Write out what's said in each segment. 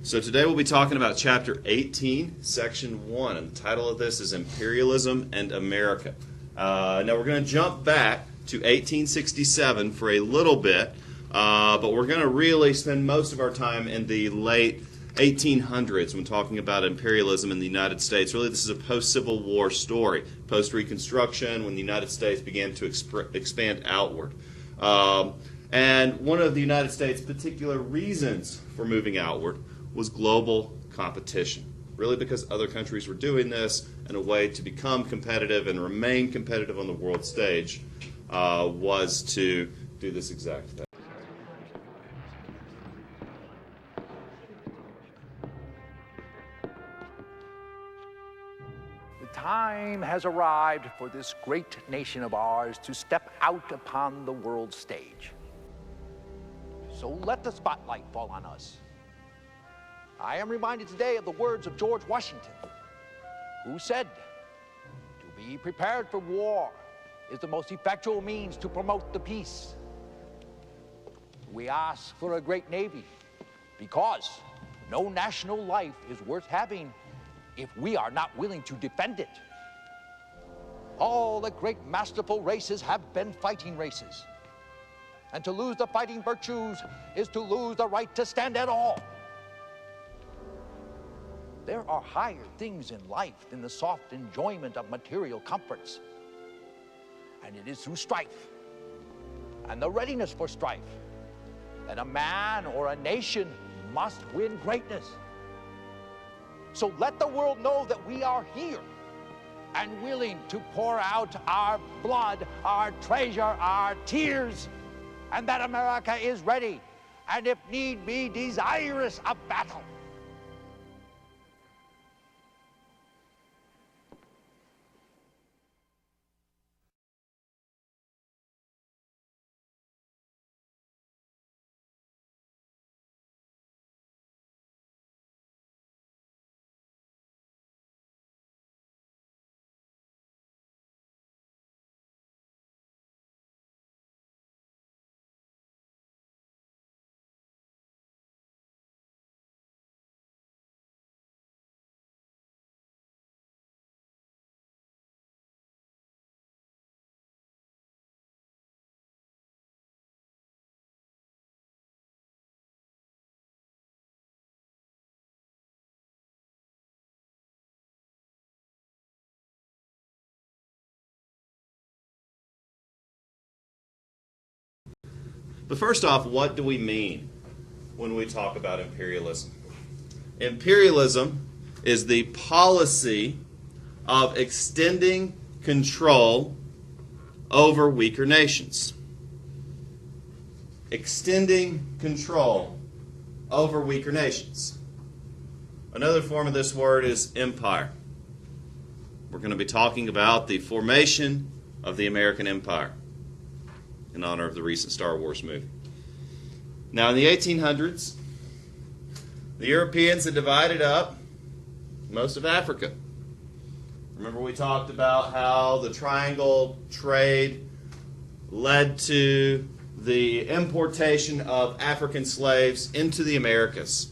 So today we'll be talking about Chapter 18, Section 1, and the title of this is Imperialism and America. Now we're going to jump back to 1867 for a little bit, but we're going to really spend most of our time in the late 1800s when talking about imperialism in the United States. Really, this is a post-Civil War story, post-Reconstruction, when the United States began to expand outward. And one of the United States' particular reasons for moving outward was global competition. Really because other countries were doing this, and a way to become competitive and remain competitive on the world stage was to do this exact thing. The time has arrived for this great nation of ours to step out upon the world stage. So let the spotlight fall on us. I am reminded today of the words of George Washington, who said, "To be prepared for war is the most effectual means to promote the peace." We ask for a great navy because no national life is worth having if we are not willing to defend it. All the great masterful races have been fighting races. And to lose the fighting virtues is to lose the right to stand at all. There are higher things in life than the soft enjoyment of material comforts. And it is through strife and the readiness for strife that a man or a nation must win greatness. So let the world know that we are here and willing to pour out our blood, our treasure, our tears, and that America is ready, and if need be, desirous of battle. But first off, what do we mean when we talk about imperialism? Imperialism is the policy of extending control over weaker nations. Extending control over weaker nations. Another form of this word is empire. We're going to be talking about the formation of the American empire in honor of the recent Star Wars movie. Now, in the 1800s, the Europeans had divided up most of Africa. Remember we talked about how the triangle trade led to the importation of African slaves into the Americas.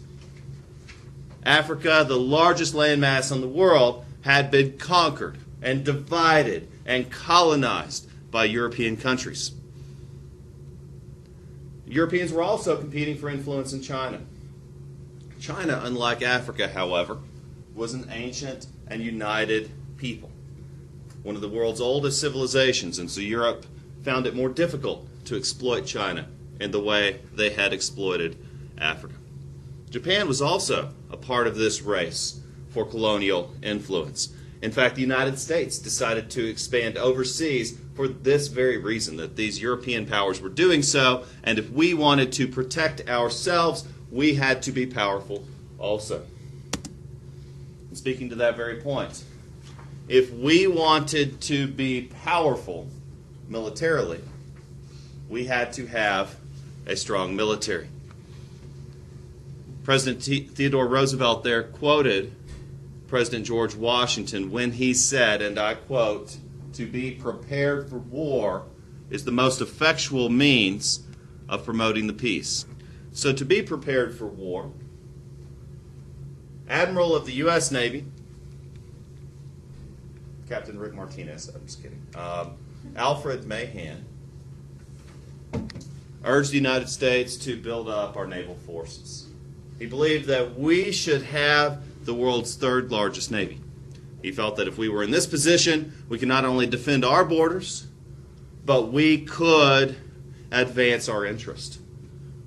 Africa, the largest landmass in the world, had been conquered and divided and colonized by European countries. Europeans were also competing for influence in China. China, unlike Africa, however, was an ancient and united people, one of the world's oldest civilizations, and so Europe found it more difficult to exploit China in the way they had exploited Africa. Japan was also a part of this race for colonial influence. In fact, the United States decided to expand overseas for this very reason, that these European powers were doing so, and if we wanted to protect ourselves, we had to be powerful also. And speaking to that very point, if we wanted to be powerful militarily, we had to have a strong military. President Theodore Roosevelt there quoted President George Washington when he said, and I quote, "To be prepared for war is the most effectual means of promoting the peace." So to be prepared for war Admiral of the U.S. Navy, Captain Rick Martinez, I'm just kidding, Alfred Mahan, urged the United States to build up our naval forces. He believed that we should have the world's third largest navy. He felt that if we were in this position, we could not only defend our borders, but we could advance our interest,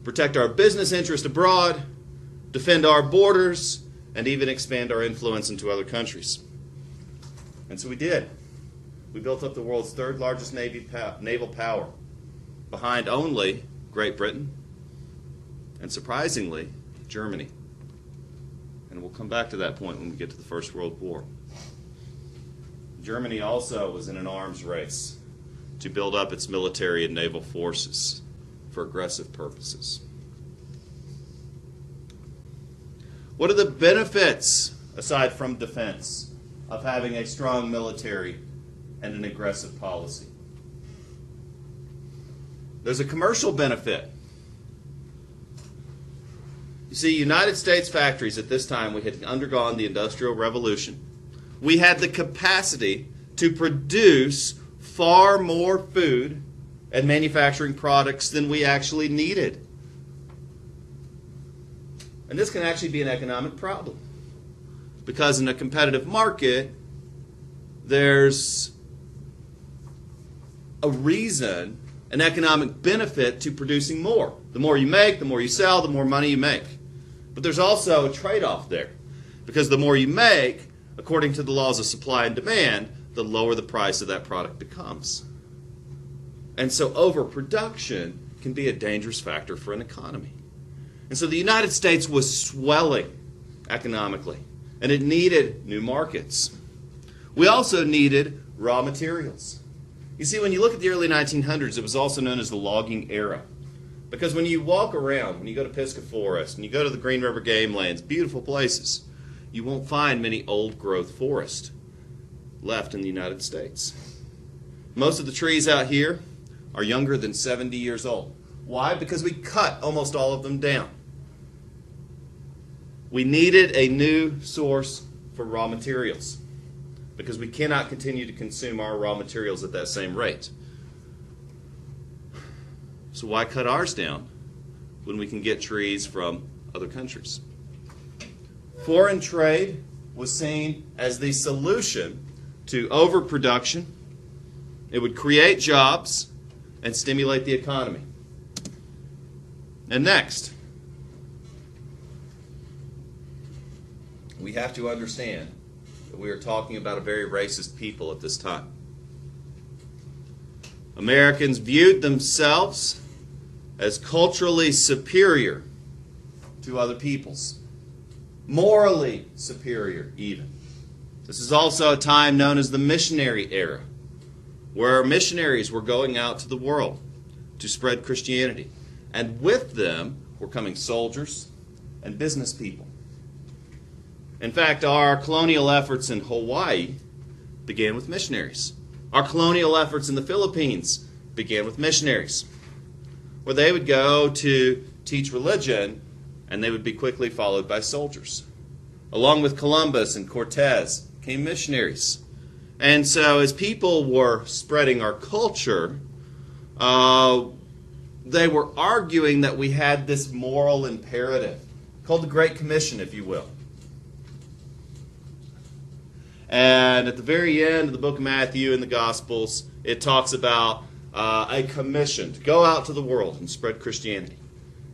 protect our business interest abroad, defend our borders, and even expand our influence into other countries. And so we did. We built up the world's third largest naval power, behind only Great Britain and, surprisingly, Germany. And we'll come back to that point when we get to the First World War. Germany also was in an arms race to build up its military and naval forces for aggressive purposes. What are the benefits, aside from defense, of having a strong military and an aggressive policy? There's a commercial benefit. You see, United States factories at this time, we had undergone the Industrial Revolution. We had the capacity to produce far more food and manufacturing products than we actually needed. And this can actually be an economic problem, because in a competitive market, there's a reason, an economic benefit to producing more. The more you make, the more you sell, the more money you make. But there's also a trade-off there, because the more you make, according to the laws of supply and demand, the lower the price of that product becomes. And so overproduction can be a dangerous factor for an economy. And so the United States was swelling economically, and it needed new markets. We also needed raw materials. You see, when you look at the early 1900s, it was also known as the logging era. Because when you walk around, when you go to Pisgah Forest, and you go to the Green River Game Lands, beautiful places, you won't find many old-growth forest left in the United States. Most of the trees out here are younger than 70 years old. Why? Because we cut almost all of them down. We needed a new source for raw materials, because we cannot continue to consume our raw materials at that same rate. So why cut ours down when we can get trees from other countries? Foreign trade was seen as the solution to overproduction. It would create jobs and stimulate the economy. And next, we have to understand that we are talking about a very racist people at this time. Americans viewed themselves as culturally superior to other peoples, morally superior even. This is also a time known as the missionary era, where missionaries were going out to the world to spread Christianity. And with them were coming soldiers and business people. In fact, our colonial efforts in Hawaii began with missionaries. Our colonial efforts in the Philippines began with missionaries, where they would go to teach religion, and they would be quickly followed by soldiers. Along with Columbus and Cortez came missionaries. And so as people were spreading our culture, they were arguing that we had this moral imperative, called the Great Commission, if you will. And at the very end of the book of Matthew in the Gospels, it talks about a commission to go out to the world and spread Christianity.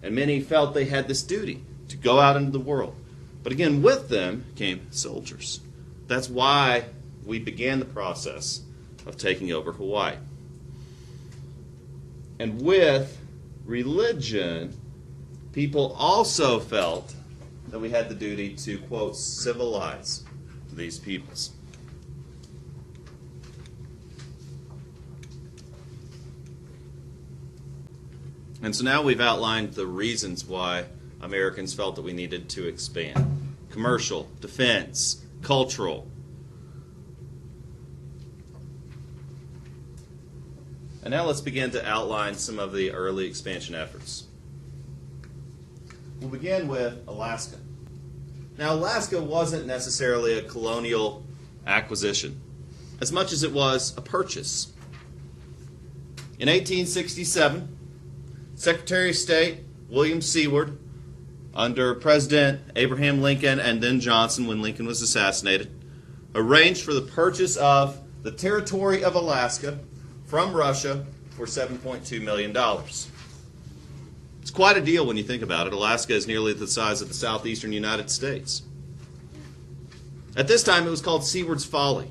And many felt they had this duty to go out into the world. But again, with them came soldiers. That's why we began the process of taking over Hawaii. And with religion, people also felt that we had the duty to, quote, civilize these peoples. And so now we've outlined the reasons why Americans felt that we needed to expand. Commercial, defense, cultural. And now let's begin to outline some of the early expansion efforts. We'll begin with Alaska. Now, Alaska wasn't necessarily a colonial acquisition, as much as it was a purchase. In 1867, Secretary of State William Seward, under President Abraham Lincoln and then Johnson when Lincoln was assassinated, arranged for the purchase of the territory of Alaska from Russia for $7.2 million. It's quite a deal when you think about it. Alaska is nearly the size of the southeastern United States. At this time, it was called Seward's Folly.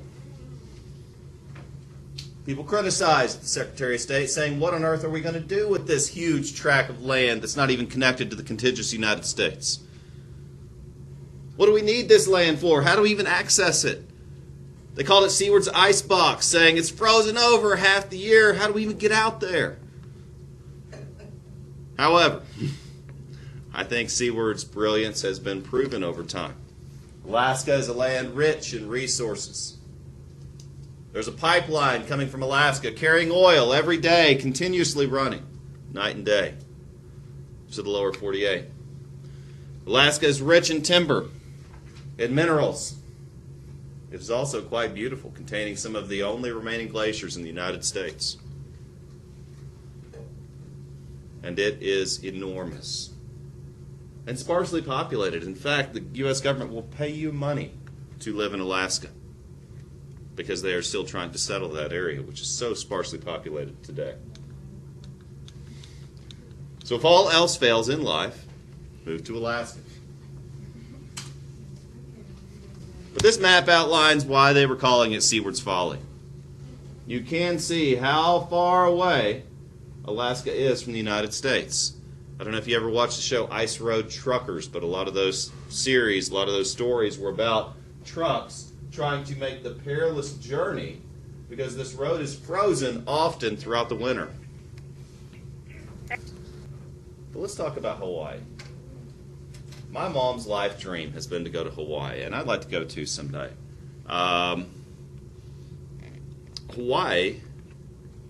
People criticized the Secretary of State, saying, what on earth are we going to do with this huge tract of land that's not even connected to the contiguous United States? What do we need this land for? How do we even access it? They called it Seward's Icebox, saying it's frozen over half the year. How do we even get out there? However, I think Seward's brilliance has been proven over time. Alaska is a land rich in resources. There's a pipeline coming from Alaska carrying oil every day, continuously running, night and day, to the lower 48. Alaska is rich in timber and minerals. It is also quite beautiful, containing some of the only remaining glaciers in the United States. And it is enormous and sparsely populated. In fact, the U.S. government will pay you money to live in Alaska, because they are still trying to settle that area, which is so sparsely populated today. So if all else fails in life, move to Alaska. But this map outlines why they were calling it Seward's Folly. You can see how far away Alaska is from the United States. I don't know if you ever watched the show Ice Road Truckers, but a lot of those series, a lot of those stories were about trucks trying to make the perilous journey because this road is frozen often throughout the winter. But let's talk about Hawaii. My mom's life dream has been to go to Hawaii, and I'd like to go too someday. Hawaii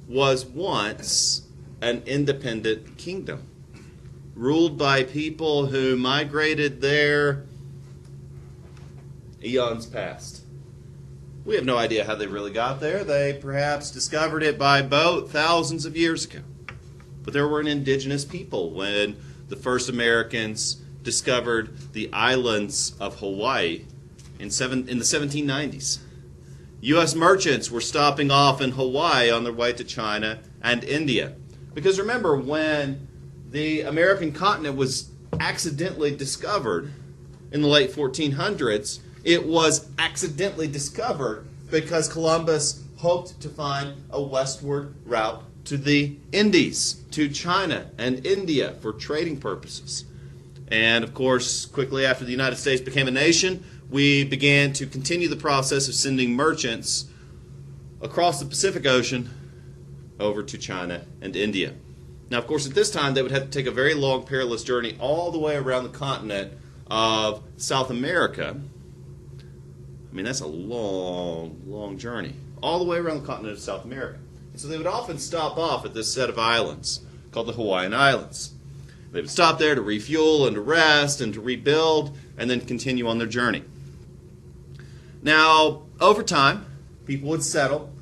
was once an independent kingdom, ruled by people who migrated there eons past. We have no idea how they really got there. They perhaps discovered it by boat thousands of years ago. But there were an indigenous people when the first Americans discovered the islands of Hawaii in the 1790s. U.S. merchants were stopping off in Hawaii on their way to China and India. Because remember, when the American continent was accidentally discovered in the late 1400s, it was accidentally discovered because Columbus hoped to find a westward route to the Indies, to China and India for trading purposes. And of course, quickly after the United States became a nation, we began to continue the process of sending merchants across the Pacific Ocean over to China and India. Now, of course, at this time, they would have to take a very long, perilous journey all the way around the continent of South America. I mean, that's a long, long journey, all the way around the continent of South America. And so they would often stop off at this set of islands called the Hawaiian Islands. They would stop there to refuel and to rest and to rebuild and then continue on their journey. Now, over time, people would settle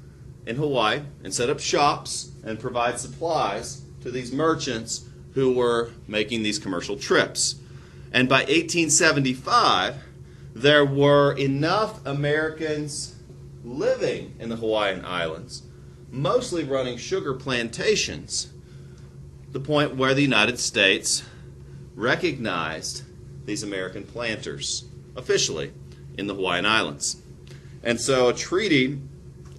in Hawaii and set up shops and provide supplies to these merchants who were making these commercial trips. And by 1875, there were enough Americans living in the Hawaiian Islands, mostly running sugar plantations, the point where the United States recognized these American planters officially in the Hawaiian Islands. And so a treaty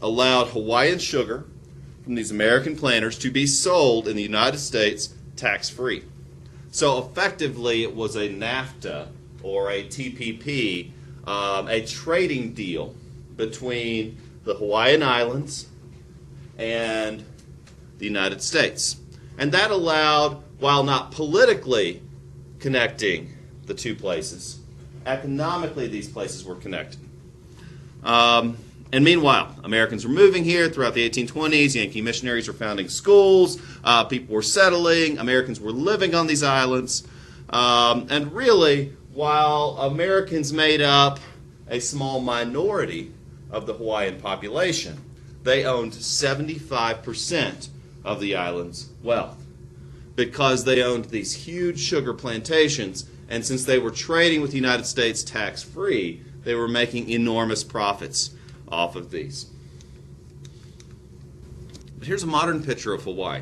allowed Hawaiian sugar from these American planters to be sold in the United States tax-free. So effectively it was a NAFTA or a TPP, a trading deal between the Hawaiian Islands and the United States. And that allowed, while not politically connecting the two places, economically these places were connected. And meanwhile, Americans were moving here throughout the 1820s. Yankee missionaries were founding schools. People were settling. Americans were living on these islands. And really, while Americans made up a small minority of the Hawaiian population, they owned 75% of the island's wealth because they owned these huge sugar plantations, and since they were trading with the United States tax-free, they were making enormous profits off of these. But here's a modern picture of Hawaii,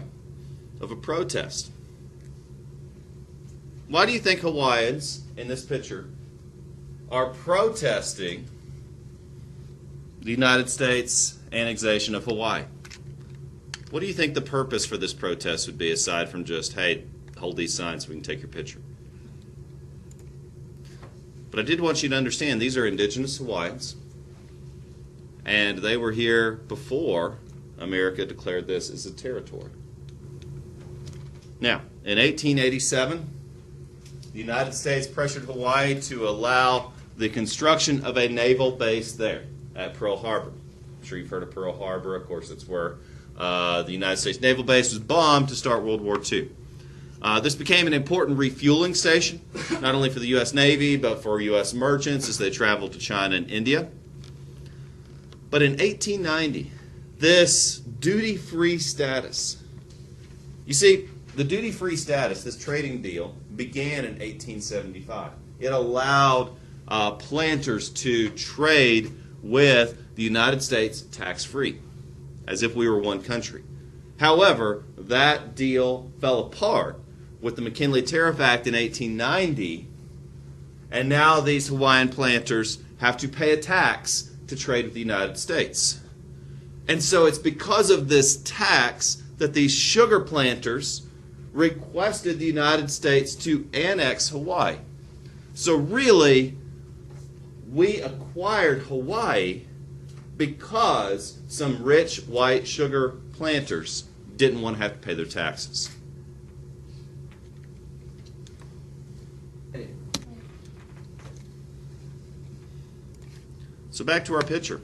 of a protest. Why do you think Hawaiians, in this picture, are protesting the United States annexation of Hawaii? What do you think the purpose for this protest would be, aside from just, hey, hold these signs so we can take your picture? But I did want you to understand these are indigenous Hawaiians, and they were here before America declared this as a territory. Now, in 1887, the United States pressured Hawaii to allow the construction of a naval base there at Pearl Harbor. I'm sure you've heard of Pearl Harbor. Of course, it's where the United States naval base was bombed to start World War II. This became an important refueling station, not only for the U.S. Navy, but for U.S. merchants as they traveled to China and India. But in 1890, this duty-free status, you see, the duty-free status, this trading deal, began in 1875. It allowed planters to trade with the United States tax-free, as if we were one country. However, that deal fell apart with the McKinley Tariff Act in 1890, and now these Hawaiian planters have to pay a tax to trade with the United States. And so it's because of this tax that these sugar planters requested the United States to annex Hawaii. So really, we acquired Hawaii because some rich white sugar planters didn't want to have to pay their taxes. So back to our picture.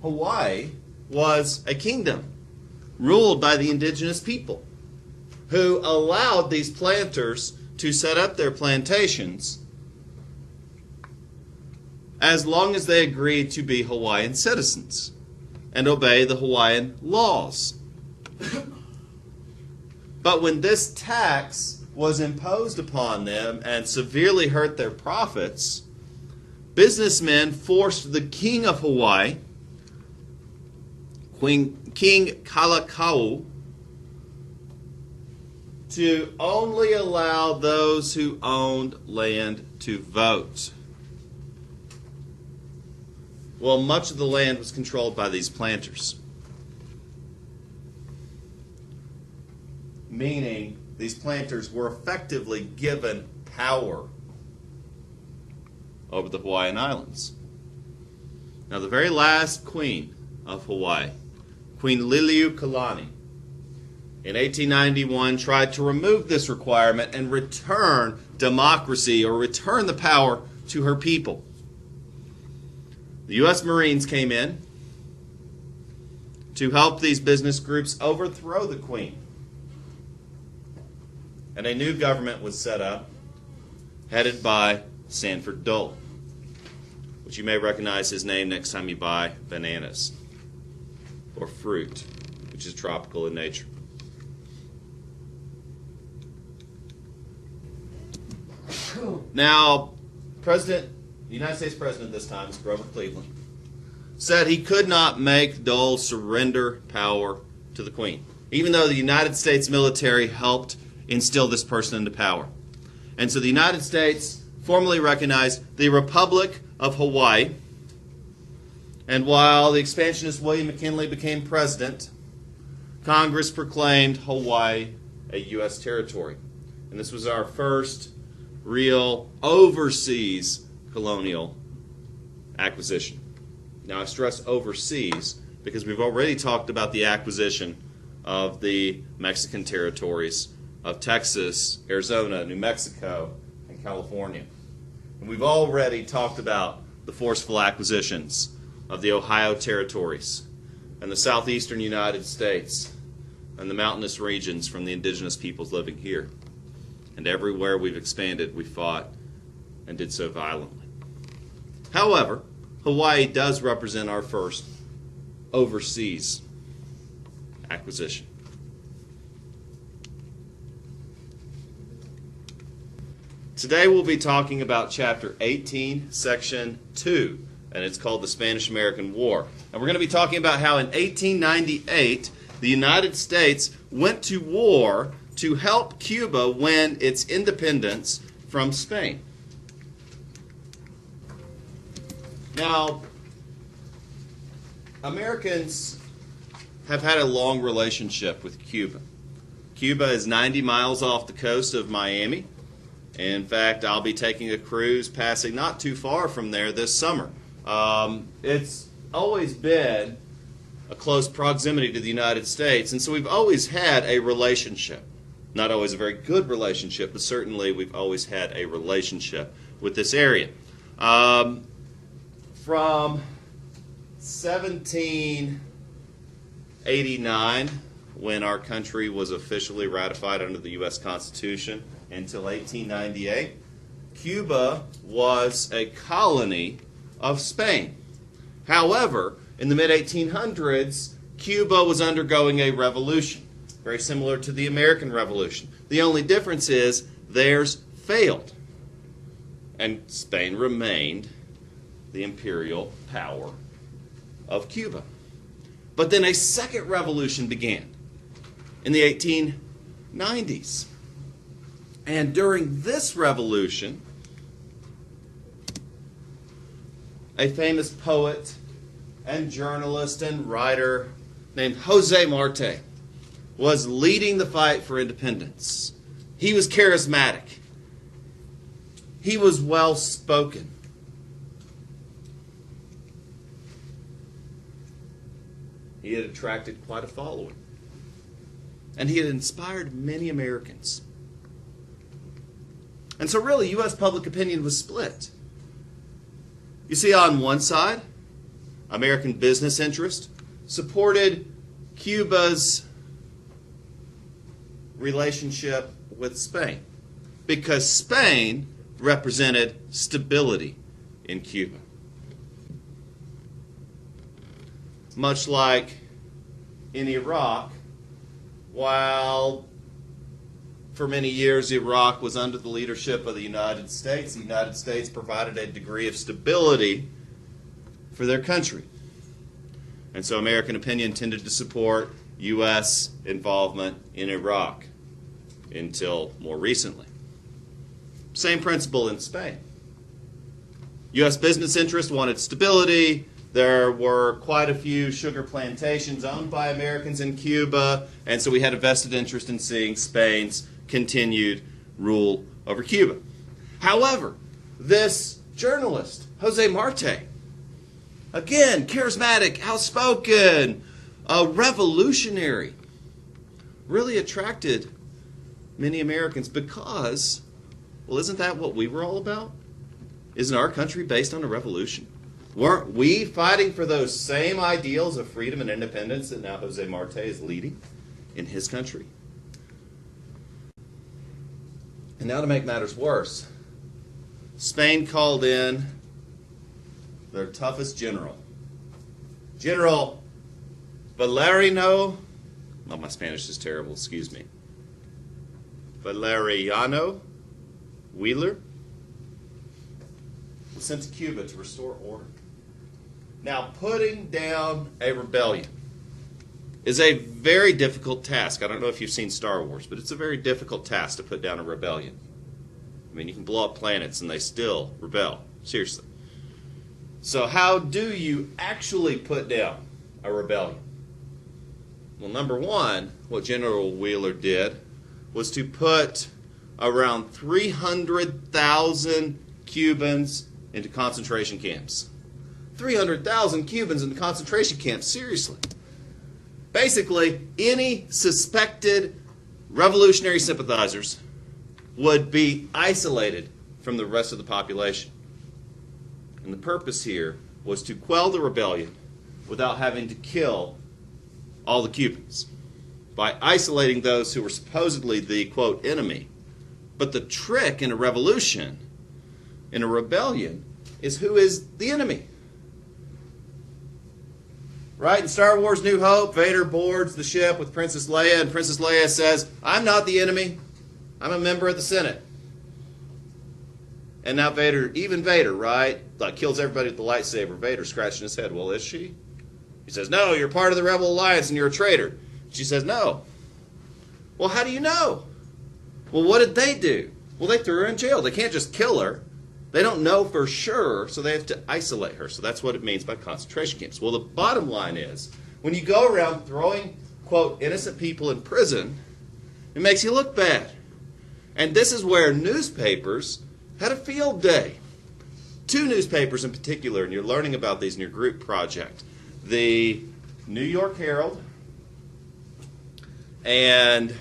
Hawaii was a kingdom ruled by the indigenous people who allowed these planters to set up their plantations as long as they agreed to be Hawaiian citizens and obey the Hawaiian laws. But when this tax was imposed upon them and severely hurt their profits, businessmen forced the king of Hawaii, King Kalakau, to only allow those who owned land to vote. Well, much of the land was controlled by these planters, meaning these planters were effectively given power over the Hawaiian Islands. Now, the very last queen of Hawaii, Queen Liliuokalani, in 1891 tried to remove this requirement and return democracy, or return the power to her people. The U.S. Marines came in to help these business groups overthrow the queen. And a new government was set up, headed by Sanford Dole, which you may recognize his name next time you buy bananas or fruit, which is tropical in nature. Now, the United States President this time is Grover Cleveland, said he could not make Dole surrender power to the Queen, even though the United States military helped instill this person into power. And so the United States formally recognized the Republic of Hawaii, and while the expansionist William McKinley became president, Congress proclaimed Hawaii a U.S. territory. And this was our first real overseas colonial acquisition. Now, I stress overseas because we've already talked about the acquisition of the Mexican territories of Texas, Arizona, New Mexico, and California. And we've already talked about the forceful acquisitions of the Ohio territories and the southeastern United States and the mountainous regions from the indigenous peoples living here. And everywhere we've expanded, we fought and did so violently. However, Hawaii does represent our first overseas acquisition. Today we'll be talking about Chapter 18, Section 2, and it's called the Spanish-American War. And we're going to be talking about how in 1898, the United States went to war to help Cuba win its independence from Spain. Now, Americans have had a long relationship with Cuba. Cuba is 90 miles off the coast of Miami. In fact, I'll be taking a cruise passing not too far from there this summer. It's always been a close proximity to the United States, and so we've always had a relationship. Not always a very good relationship, but certainly we've always had a relationship with this area. From 1789, when our country was officially ratified under the U.S. Constitution, until 1898, Cuba was a colony of Spain. However, in the mid-1800s, Cuba was undergoing a revolution, very similar to the American Revolution. The only difference is theirs failed, and Spain remained the imperial power of Cuba. But then a second revolution began in the 1890s. And during this revolution, a famous poet and journalist and writer named Jose Marte was leading the fight for independence. He was charismatic. He was well-spoken. He had attracted quite a following. And he had inspired many Americans. And so really, U.S. public opinion was split. You see, on one side, American business interest supported Cuba's relationship with Spain because Spain represented stability in Cuba. Much like in Iraq, while for many years Iraq was under the leadership of the United States provided a degree of stability for their country. And so American opinion tended to support U.S. involvement in Iraq until more recently. Same principle in Spain. U.S. business interest wanted stability. There were quite a few sugar plantations owned by Americans in Cuba, and so we had a vested interest in seeing Spain's continued rule over Cuba. However, this journalist, Jose Marte, again, charismatic, outspoken, a revolutionary, really attracted many Americans because, well, isn't that what we were all about? Isn't our country based on a revolution? Weren't we fighting for those same ideals of freedom and independence that now Jose Marte is leading in his country? And now to make matters worse, Spain called in their toughest general, General Valeriano, oh, my Spanish is terrible, excuse me, Valeriano Wheeler, was sent to Cuba to restore order. Now, putting down a rebellion is a very difficult task. I don't know if you've seen Star Wars, but it's a very difficult task to put down a rebellion. I mean, you can blow up planets and they still rebel. Seriously. So how do you actually put down a rebellion? Well, number one, what General Wheeler did was to put around 300,000 Cubans into concentration camps. 300,000 Cubans into concentration camps, seriously. Basically, any suspected revolutionary sympathizers would be isolated from the rest of the population. And the purpose here was to quell the rebellion without having to kill all the Cubans by isolating those who were supposedly the, quote, enemy But the trick in a revolution, in a rebellion, is who is the enemy. Right? In Star Wars New Hope, Vader boards the ship with Princess Leia, and Princess Leia says, I'm not the enemy. I'm a member of the Senate. And now Vader, even Vader, right? Like kills everybody with the lightsaber. Vader scratching his head. Well, is she? He says, no, you're part of the Rebel Alliance and you're a traitor. She says, no. Well, how do you know? Well, what did they do? Well, they threw her in jail. They can't just kill her. They don't know for sure, so they have to isolate her. So that's what it means by concentration camps. Well, the bottom line is, when you go around throwing, quote, innocent people in prison, it makes you look bad. And this is where newspapers had a field day. 2 newspapers in particular, and you're learning about these in your group project. The New York Herald and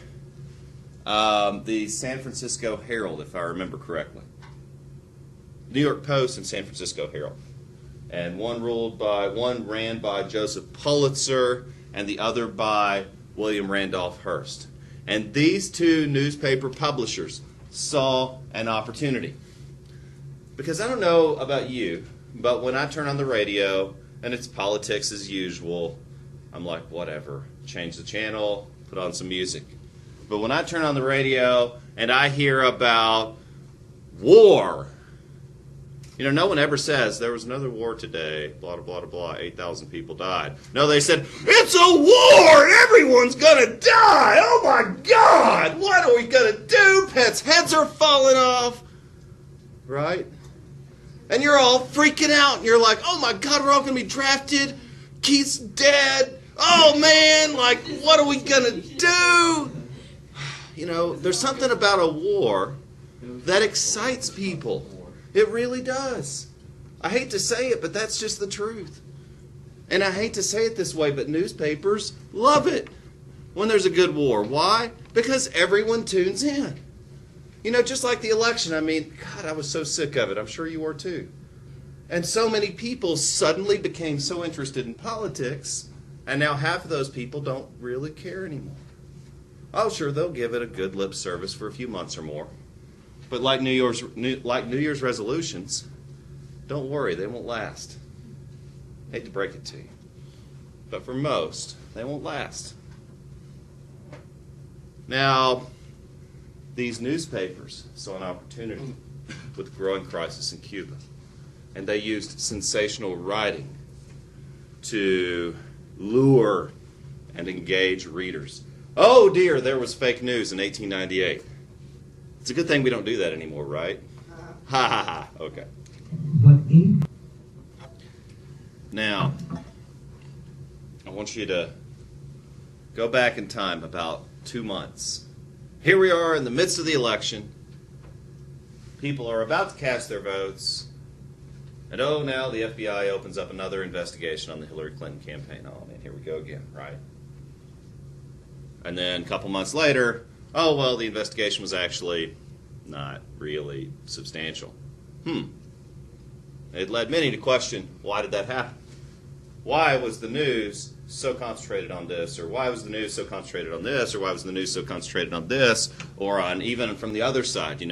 the San Francisco Herald, if I remember correctly. New York Post and San Francisco Herald. And one ran by Joseph Pulitzer and the other by William Randolph Hearst. And these 2 newspaper publishers saw an opportunity. Because I don't know about you, but when I turn on the radio and it's politics as usual, I'm like, whatever, change the channel, put on some music. But when I turn on the radio and I hear about war, no one ever says, there was another war today, blah, blah, blah, blah, 8,000 people died. No, they said, it's a war! Everyone's gonna die! Oh my God! What are we gonna do? Pets' heads are falling off! Right? And you're all freaking out. And you're like, oh my God, we're all gonna be drafted. Keith's dead. Oh man, like, what are we gonna do? There's something about a war that excites people. It really does. I hate to say it, but that's just the truth. And I hate to say it this way, but newspapers love it when there's a good war. Why? Because everyone tunes in. Just like the election. I mean, God, I was so sick of it. I'm sure you were too. And so many people suddenly became so interested in politics, and now half of those people don't really care anymore. Oh, sure, they'll give it a good lip service for a few months or more. But like New Year's resolutions, don't worry, they won't last. Hate to break it to you. But for most, they won't last. Now, these newspapers saw an opportunity with the growing crisis in Cuba. And they used sensational writing to lure and engage readers. Oh dear, there was fake news in 1898. It's a good thing we don't do that anymore, right? Ha ha ha. Okay. Now, I want you to go back in time about 2 months. Here we are in the midst of the election. People are about to cast their votes. And oh, now the FBI opens up another investigation on the Hillary Clinton campaign. Oh man, here we go again, right? And then a couple months later, oh, well, the investigation was actually not really substantial. It led many to question, why did that happen? Why was the news so concentrated on this? Or why was the news so concentrated on this? Or why was the news so concentrated on this? Or on even from the other side,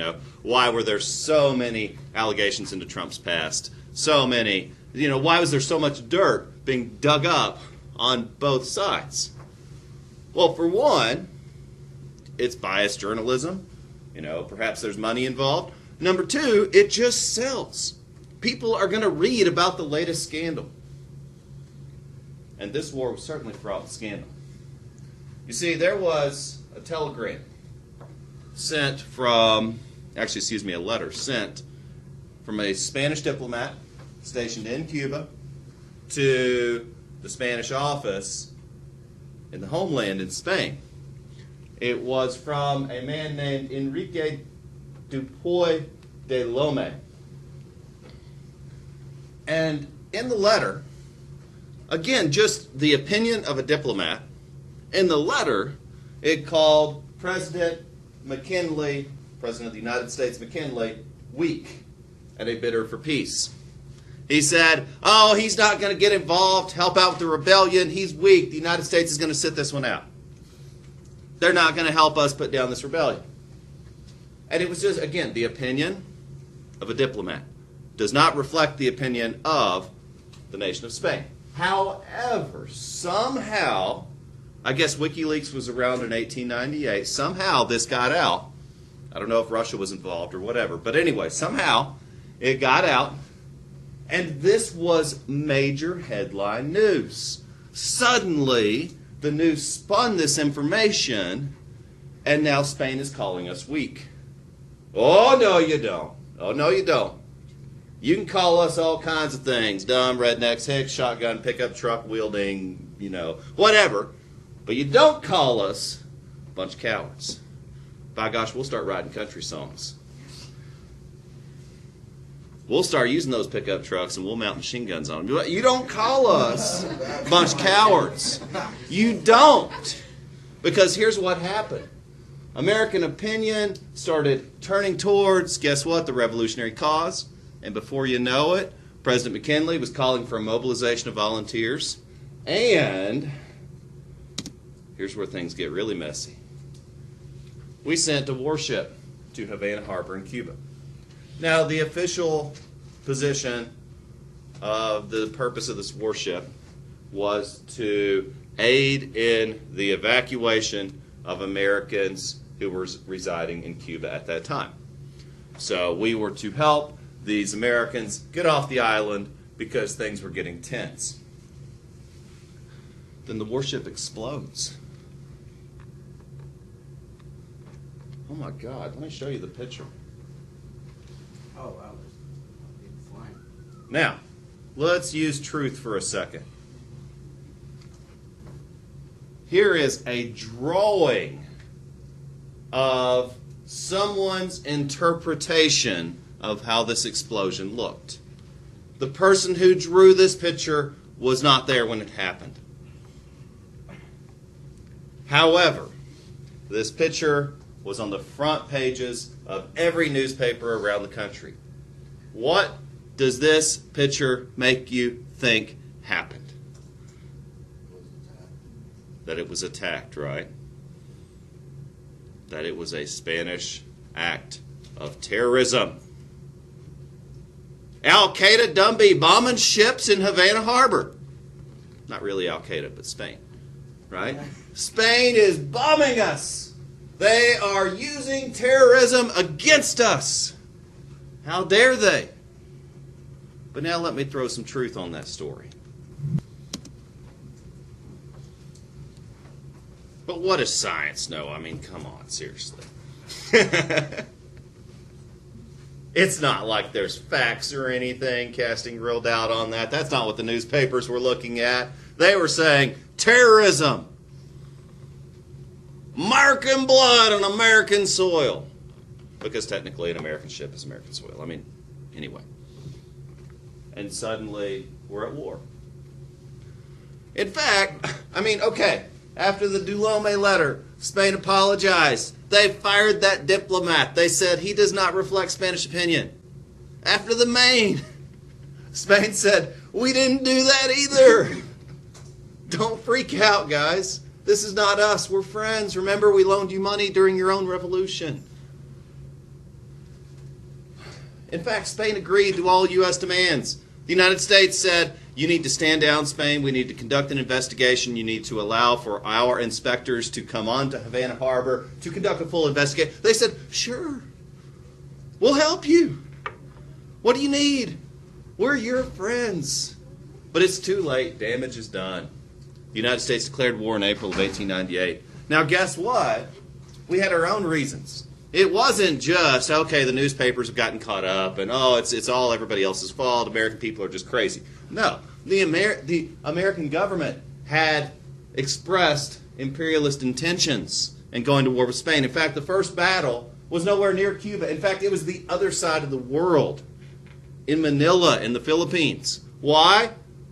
why were there so many allegations into Trump's past? So many, why was there so much dirt being dug up on both sides? Well, for one, it's biased journalism. Perhaps there's money involved. Number 2, it just sells. People are going to read about the latest scandal. And this war was certainly fraught with scandal. You see, there was a telegram a letter sent from a Spanish diplomat stationed in Cuba to the Spanish office in the homeland in Spain. It was from a man named Enrique Dupuy de Lome. And in the letter, again, just the opinion of a diplomat, in the letter, it called President McKinley, President of the United States McKinley, weak and a bidder for peace. He said, oh, he's not going to get involved, help out with the rebellion. He's weak. The United States is going to sit this one out. They're not going to help us put down this rebellion. And it was just, again, the opinion of a diplomat. Does not reflect the opinion of the nation of Spain. However, somehow, I guess WikiLeaks was around in 1898, somehow this got out. I don't know if Russia was involved or whatever, but anyway, somehow it got out, and this was major headline news. Suddenly, the news spun this information, and now Spain is calling us weak. Oh, no, you don't. Oh, no, you don't. You can call us all kinds of things. Dumb, rednecks, hicks, shotgun, pickup truck wielding, whatever. But you don't call us a bunch of cowards. By gosh, we'll start writing country songs. We'll start using those pickup trucks and we'll mount machine guns on them. You don't call us a bunch of cowards. You don't. Because here's what happened. American opinion started turning towards, guess what, the revolutionary cause. And before you know it, President McKinley was calling for a mobilization of volunteers. And here's where things get really messy. We sent a warship to Havana Harbor in Cuba. Now, the official position of the purpose of this warship was to aid in the evacuation of Americans who were residing in Cuba at that time. So we were to help these Americans get off the island because things were getting tense. Then the warship explodes. Oh my God, let me show you the picture. Oh, wow. It's flying. Now, let's use truth for a second. Here is a drawing of someone's interpretation of how this explosion looked. The person who drew this picture was not there when it happened. However, this picture was on the front pages of every newspaper around the country. What does this picture make you think happened? That it was attacked, right? That it was a Spanish act of terrorism. Al-Qaeda done be bombing ships in Havana Harbor. Not really Al-Qaeda, but Spain, right? Spain is bombing us. They are using terrorism against us. How dare they? But now let me throw some truth on that story. But what does science know? I mean, come on, seriously. It's not like there's facts or anything casting real doubt on that. That's not what the newspapers were looking at. They were saying terrorism. American blood on American soil. Because technically an American ship is American soil. I mean, anyway. And suddenly we're at war. In fact, okay, after the Dulome letter, Spain apologized. They fired that diplomat. They said he does not reflect Spanish opinion. After the Maine, Spain said, we didn't do that either. Don't freak out, guys. This is not us. We're friends. Remember, we loaned you money during your own revolution. In fact, Spain agreed to all U.S. demands. The United States said, you need to stand down, Spain. We need to conduct an investigation. You need to allow for our inspectors to come on to Havana Harbor to conduct a full investigation. They said, sure. We'll help you. What do you need? We're your friends. But it's too late. Damage is done. The United States declared war in April of 1898. Now, guess what? We had our own reasons. It wasn't just, okay, the newspapers have gotten caught up and, it's all everybody else's fault. American people are just crazy. No. The American government had expressed imperialist intentions in going to war with Spain. In fact, the first battle was nowhere near Cuba. In fact, it was the other side of the world, in Manila, in the Philippines. Why?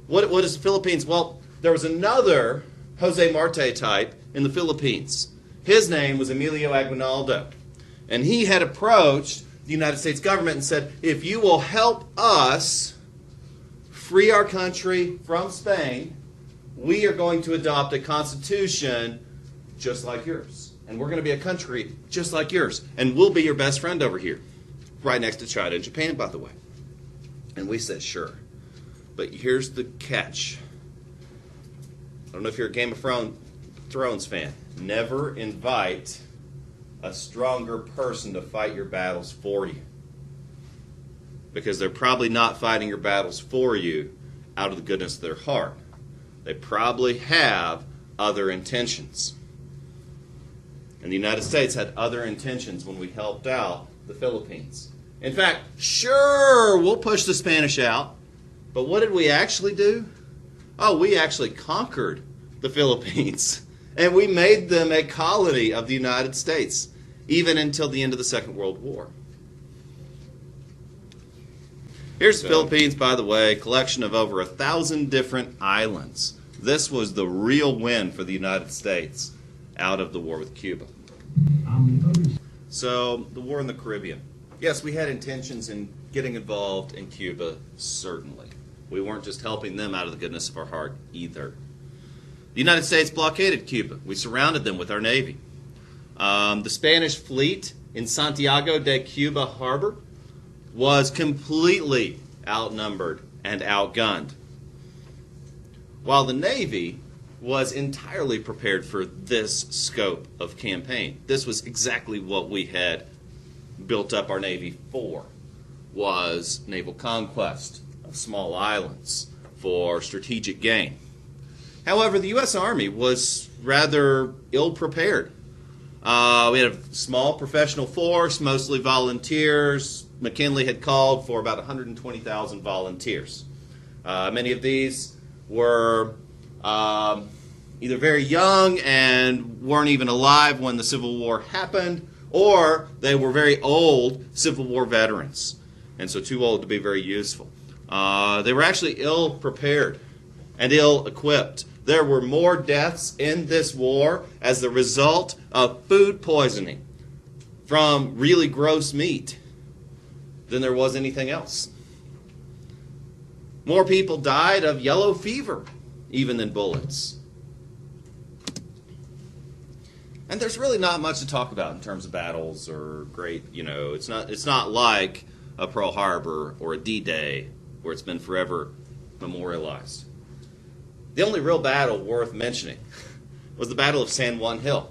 What is the Philippines? Well, there was another Jose Marte type in the Philippines. His name was Emilio Aguinaldo. And he had approached the United States government and said, if you will help us free our country from Spain, we are going to adopt a constitution just like yours. And we're going to be a country just like yours. And we'll be your best friend over here. Right next to China and Japan, by the way. And we said, sure. But here's the catch. I don't know if you're a Game of Thrones fan. Never invite a stronger person to fight your battles for you. Because they're probably not fighting your battles for you out of the goodness of their heart. They probably have other intentions. And the United States had other intentions when we helped out the Philippines. In fact, sure, we'll push the Spanish out. But what did we actually do? Oh, we actually conquered the Philippines. And we made them a colony of the United States, even until the end of the Second World War. Here's the Philippines, by the way, collection of over 1,000 different islands. This was the real win for the United States out of the war with Cuba. So, the war in the Caribbean. Yes, we had intentions in getting involved in Cuba, certainly. We weren't just helping them out of the goodness of our heart either. The United States blockaded Cuba. We surrounded them with our Navy. The Spanish fleet in Santiago de Cuba harbor was completely outnumbered and outgunned, while the Navy was entirely prepared for this scope of campaign. This was exactly what we had built up our Navy for, was naval conquest of small islands for strategic gain. However, the U.S. Army was rather ill-prepared. We had a small professional force, mostly volunteers. McKinley had called for about 120,000 volunteers. Many of these were either very young and weren't even alive when the Civil War happened, or they were very old Civil War veterans, and so too old to be very useful. They were actually ill-prepared and ill-equipped. There were more deaths in this war as the result of food poisoning from really gross meat than there was anything else. More people died of yellow fever even than bullets. And there's really not much to talk about in terms of battles or great, it's not like a Pearl Harbor or a D-Day where it's been forever memorialized. The only real battle worth mentioning was the Battle of San Juan Hill.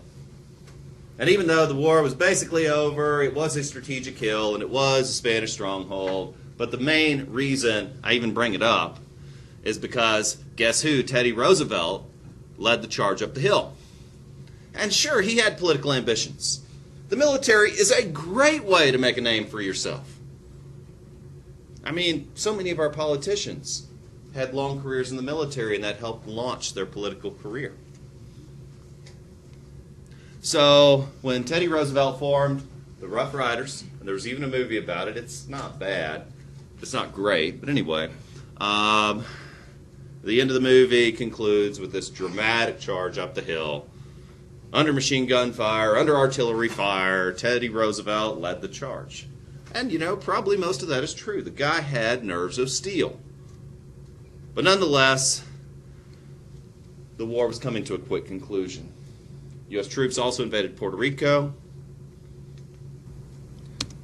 And even though the war was basically over, it was a strategic hill and it was a Spanish stronghold, but the main reason I even bring it up is because guess who? Teddy Roosevelt led the charge up the hill. And sure, he had political ambitions. The military is a great way to make a name for yourself. I mean, so many of our politicians had long careers in the military, and that helped launch their political career. So, when Teddy Roosevelt formed the Rough Riders, and there was even a movie about it, it's not bad, it's not great, but anyway, the end of the movie concludes with this dramatic charge up the hill. Under machine gun fire, under artillery fire, Teddy Roosevelt led the charge. And, probably most of that is true. The guy had nerves of steel. But nonetheless, the war was coming to a quick conclusion. U.S. troops also invaded Puerto Rico,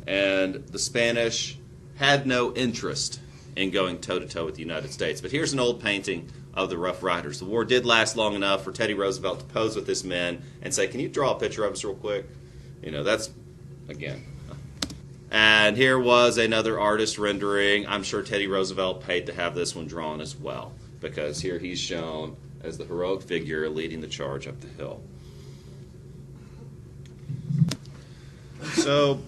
and the Spanish had no interest in going toe-to-toe with the United States. But here's an old painting of the Rough Riders. The war did last long enough for Teddy Roosevelt to pose with this men and say, can you draw a picture of us real quick? That's, again. And here was another artist rendering. I'm sure Teddy Roosevelt paid to have this one drawn as well, because here he's shown as the heroic figure leading the charge up the hill. So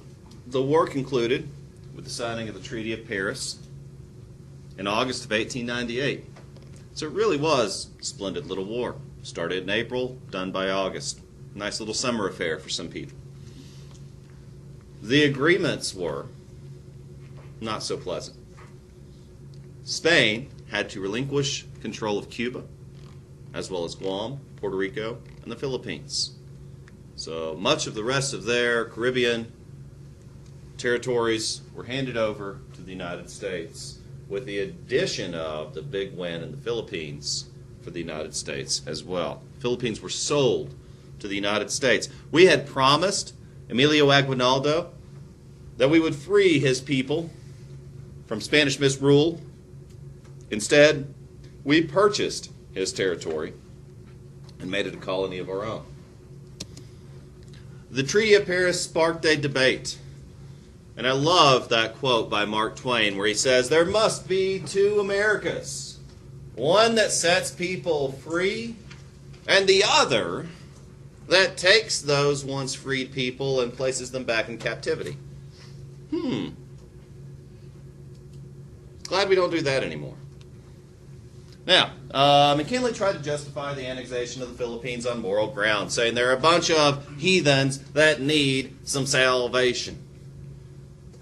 the war concluded with the signing of the Treaty of Paris in August of 1898. So it really was a splendid little war. Started in April, done by August. Nice little summer affair for some people. The agreements were not so pleasant. Spain had to relinquish control of Cuba, as well as Guam, Puerto Rico, and the Philippines. So much of the rest of their Caribbean territories were handed over to the United States, with the addition of the big win in the Philippines for the United States as well. Philippines were sold to the United States. We had promised Emilio Aguinaldo that we would free his people from Spanish misrule. Instead, we purchased his territory and made it a colony of our own. The Treaty of Paris sparked a debate. And I love that quote by Mark Twain where he says, "There must be two Americas, one that sets people free and the other that takes those once freed people and places them back in captivity." Glad we don't do that anymore. Now, McKinley tried to justify the annexation of the Philippines on moral grounds, saying they're a bunch of heathens that need some salvation.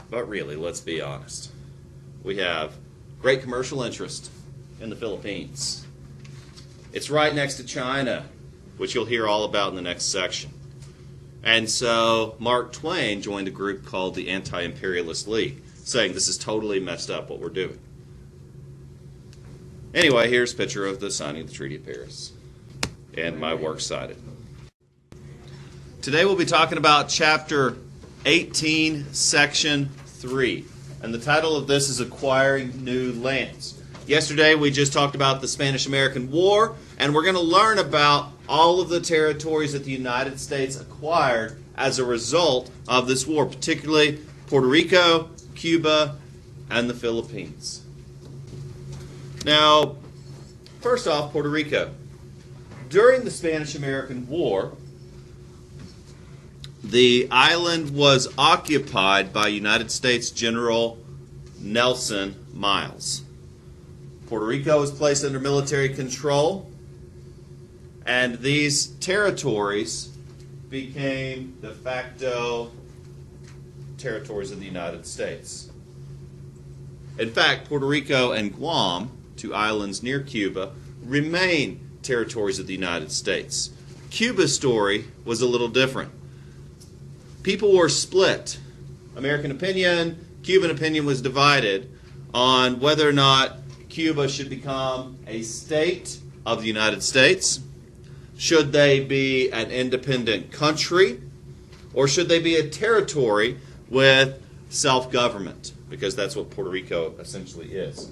But really, let's be honest. We have great commercial interest in the Philippines. It's right next to China, which you'll hear all about in the next section. And so Mark Twain joined a group called the Anti-Imperialist League, saying this is totally messed up what we're doing. Anyway, here's a picture of the signing of the Treaty of Paris and my works cited. Today we'll be talking about Chapter 18, Section 3. And the title of this is Acquiring New Lands. Yesterday we just talked about the Spanish-American War, and we're going to learn about all of the territories that the United States acquired as a result of this war, particularly Puerto Rico, Cuba, and the Philippines. Now, first off, Puerto Rico. During the Spanish-American War, the island was occupied by United States General Nelson Miles. Puerto Rico was placed under military control, and these territories became de facto territories of the United States. In fact, Puerto Rico and Guam, two islands near Cuba, remain territories of the United States. Cuba's story was a little different. People were split. American opinion, Cuban opinion was divided on whether or not Cuba should become a state of the United States. Should they be an independent country? Or should they be a territory with self-government? Because that's what Puerto Rico essentially is.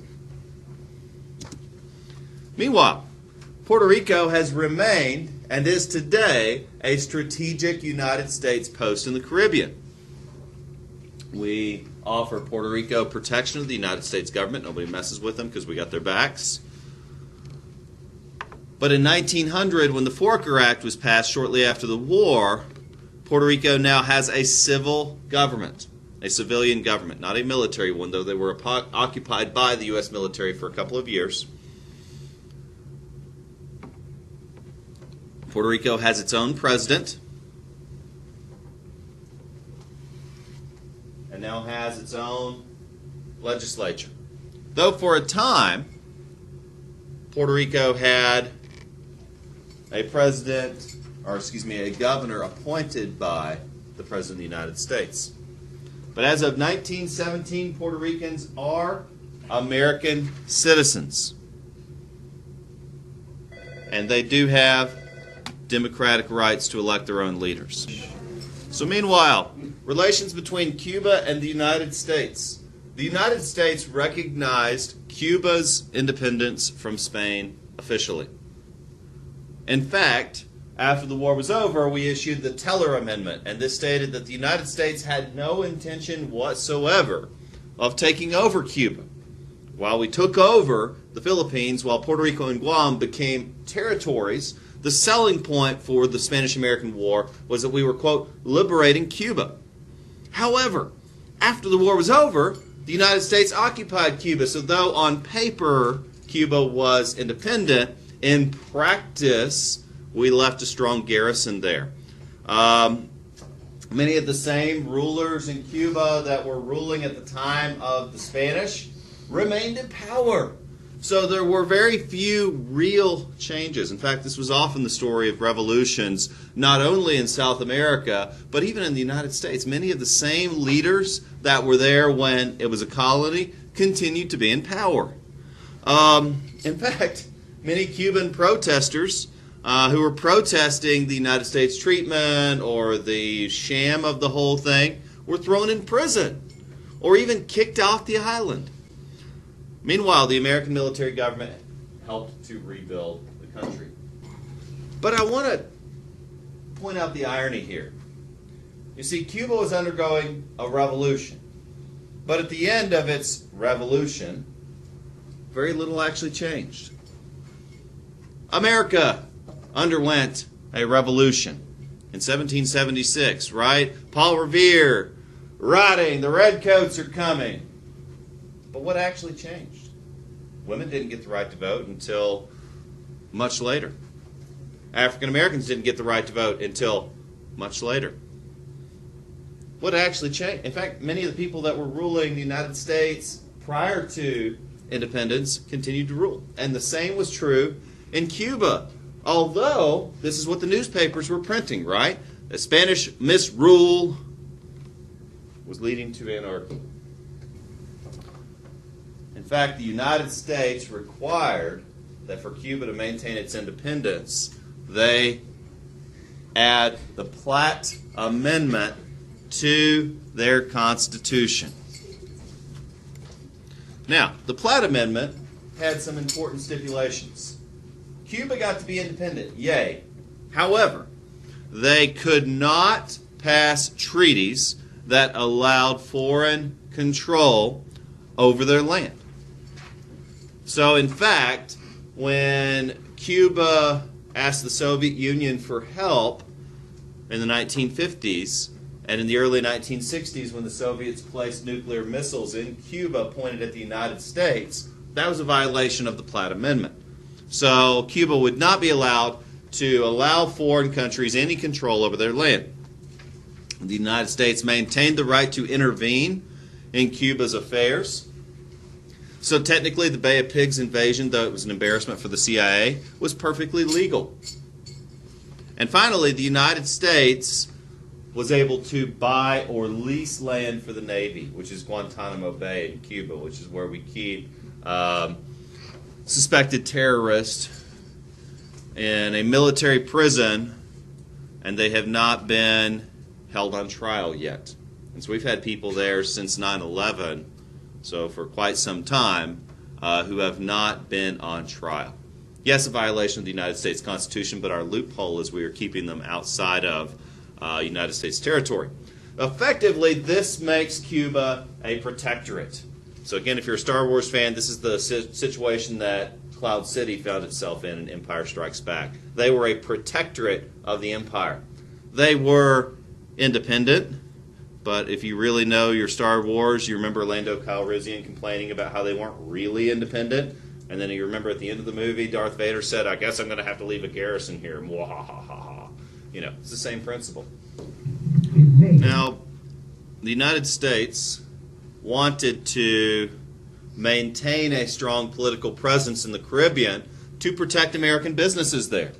Meanwhile, Puerto Rico has remained and is today a strategic United States post in the Caribbean. We offer Puerto Rico protection of the United States government. Nobody messes with them because we got their backs. But in 1900, when the Foraker Act was passed shortly after the war, Puerto Rico now has a civil government, a civilian government, not a military one, though they were occupied by the U.S. military for a couple of years. Puerto Rico has its own president and now has its own legislature. Though for a time, Puerto Rico had a governor appointed by the President of the United States. But as of 1917, Puerto Ricans are American citizens. And they do have democratic rights to elect their own leaders. So meanwhile, relations between Cuba and the United States. The United States recognized Cuba's independence from Spain officially. In fact, after the war was over, we issued the Teller Amendment, and this stated that the United States had no intention whatsoever of taking over Cuba. While we took over the Philippines, while Puerto Rico and Guam became territories, the selling point for the Spanish-American War was that we were, quote, liberating Cuba. However, after the war was over, the United States occupied Cuba. So though on paper Cuba was independent, in practice we left a strong garrison there. Many of the same rulers in Cuba that were ruling at the time of the Spanish remained in power. So there were very few real changes. In fact, this was often the story of revolutions, not only in South America, but even in the United States. Many of the same leaders that were there when it was a colony continued to be in power. In fact, many Cuban protesters who were protesting the United States treatment or the sham of the whole thing were thrown in prison or even kicked off the island. Meanwhile, the American military government helped to rebuild the country. But I want to point out the irony here. You see, Cuba was undergoing a revolution. But at the end of its revolution, very little actually changed. America underwent a revolution in 1776, right? Paul Revere writing, "The Redcoats are coming." But what actually changed? Women didn't get the right to vote until much later. African Americans didn't get the right to vote until much later. What actually changed? In fact, many of the people that were ruling the United States prior to independence continued to rule. And the same was true in Cuba. Although, this is what the newspapers were printing, right? The Spanish misrule was leading to anarchy. In fact, the United States required that for Cuba to maintain its independence, they add the Platt Amendment to their Constitution. Now, the Platt Amendment had some important stipulations. Cuba got to be independent, yay. However, they could not pass treaties that allowed foreign control over their land. So, in fact, when Cuba asked the Soviet Union for help in the 1950s, and in the early 1960s, when the Soviets placed nuclear missiles in Cuba pointed at the United States, that was a violation of the Platt Amendment. So Cuba would not be allowed to allow foreign countries any control over their land. The United States maintained the right to intervene in Cuba's affairs. So technically, the Bay of Pigs invasion, though it was an embarrassment for the CIA, was perfectly legal. And finally, the United States was able to buy or lease land for the Navy, which is Guantanamo Bay in Cuba, which is where we keep suspected terrorists in a military prison, and they have not been held on trial yet. And so we've had people there since 9/11, so for quite some time, who have not been on trial. Yes, a violation of the United States Constitution, but our loophole is we are keeping them outside of United States territory. Effectively, this makes Cuba a protectorate. So again, if you're a Star Wars fan, this is the situation that Cloud City found itself in Empire Strikes Back. They were a protectorate of the Empire. They were independent, but if you really know your Star Wars, you remember Lando Calrissian complaining about how they weren't really independent. And then you remember at the end of the movie, Darth Vader said, "I guess I'm going to have to leave a garrison here." Mwahahaha. You know, it's the same principle. Now, the United States wanted to maintain a strong political presence in the Caribbean to protect American businesses there.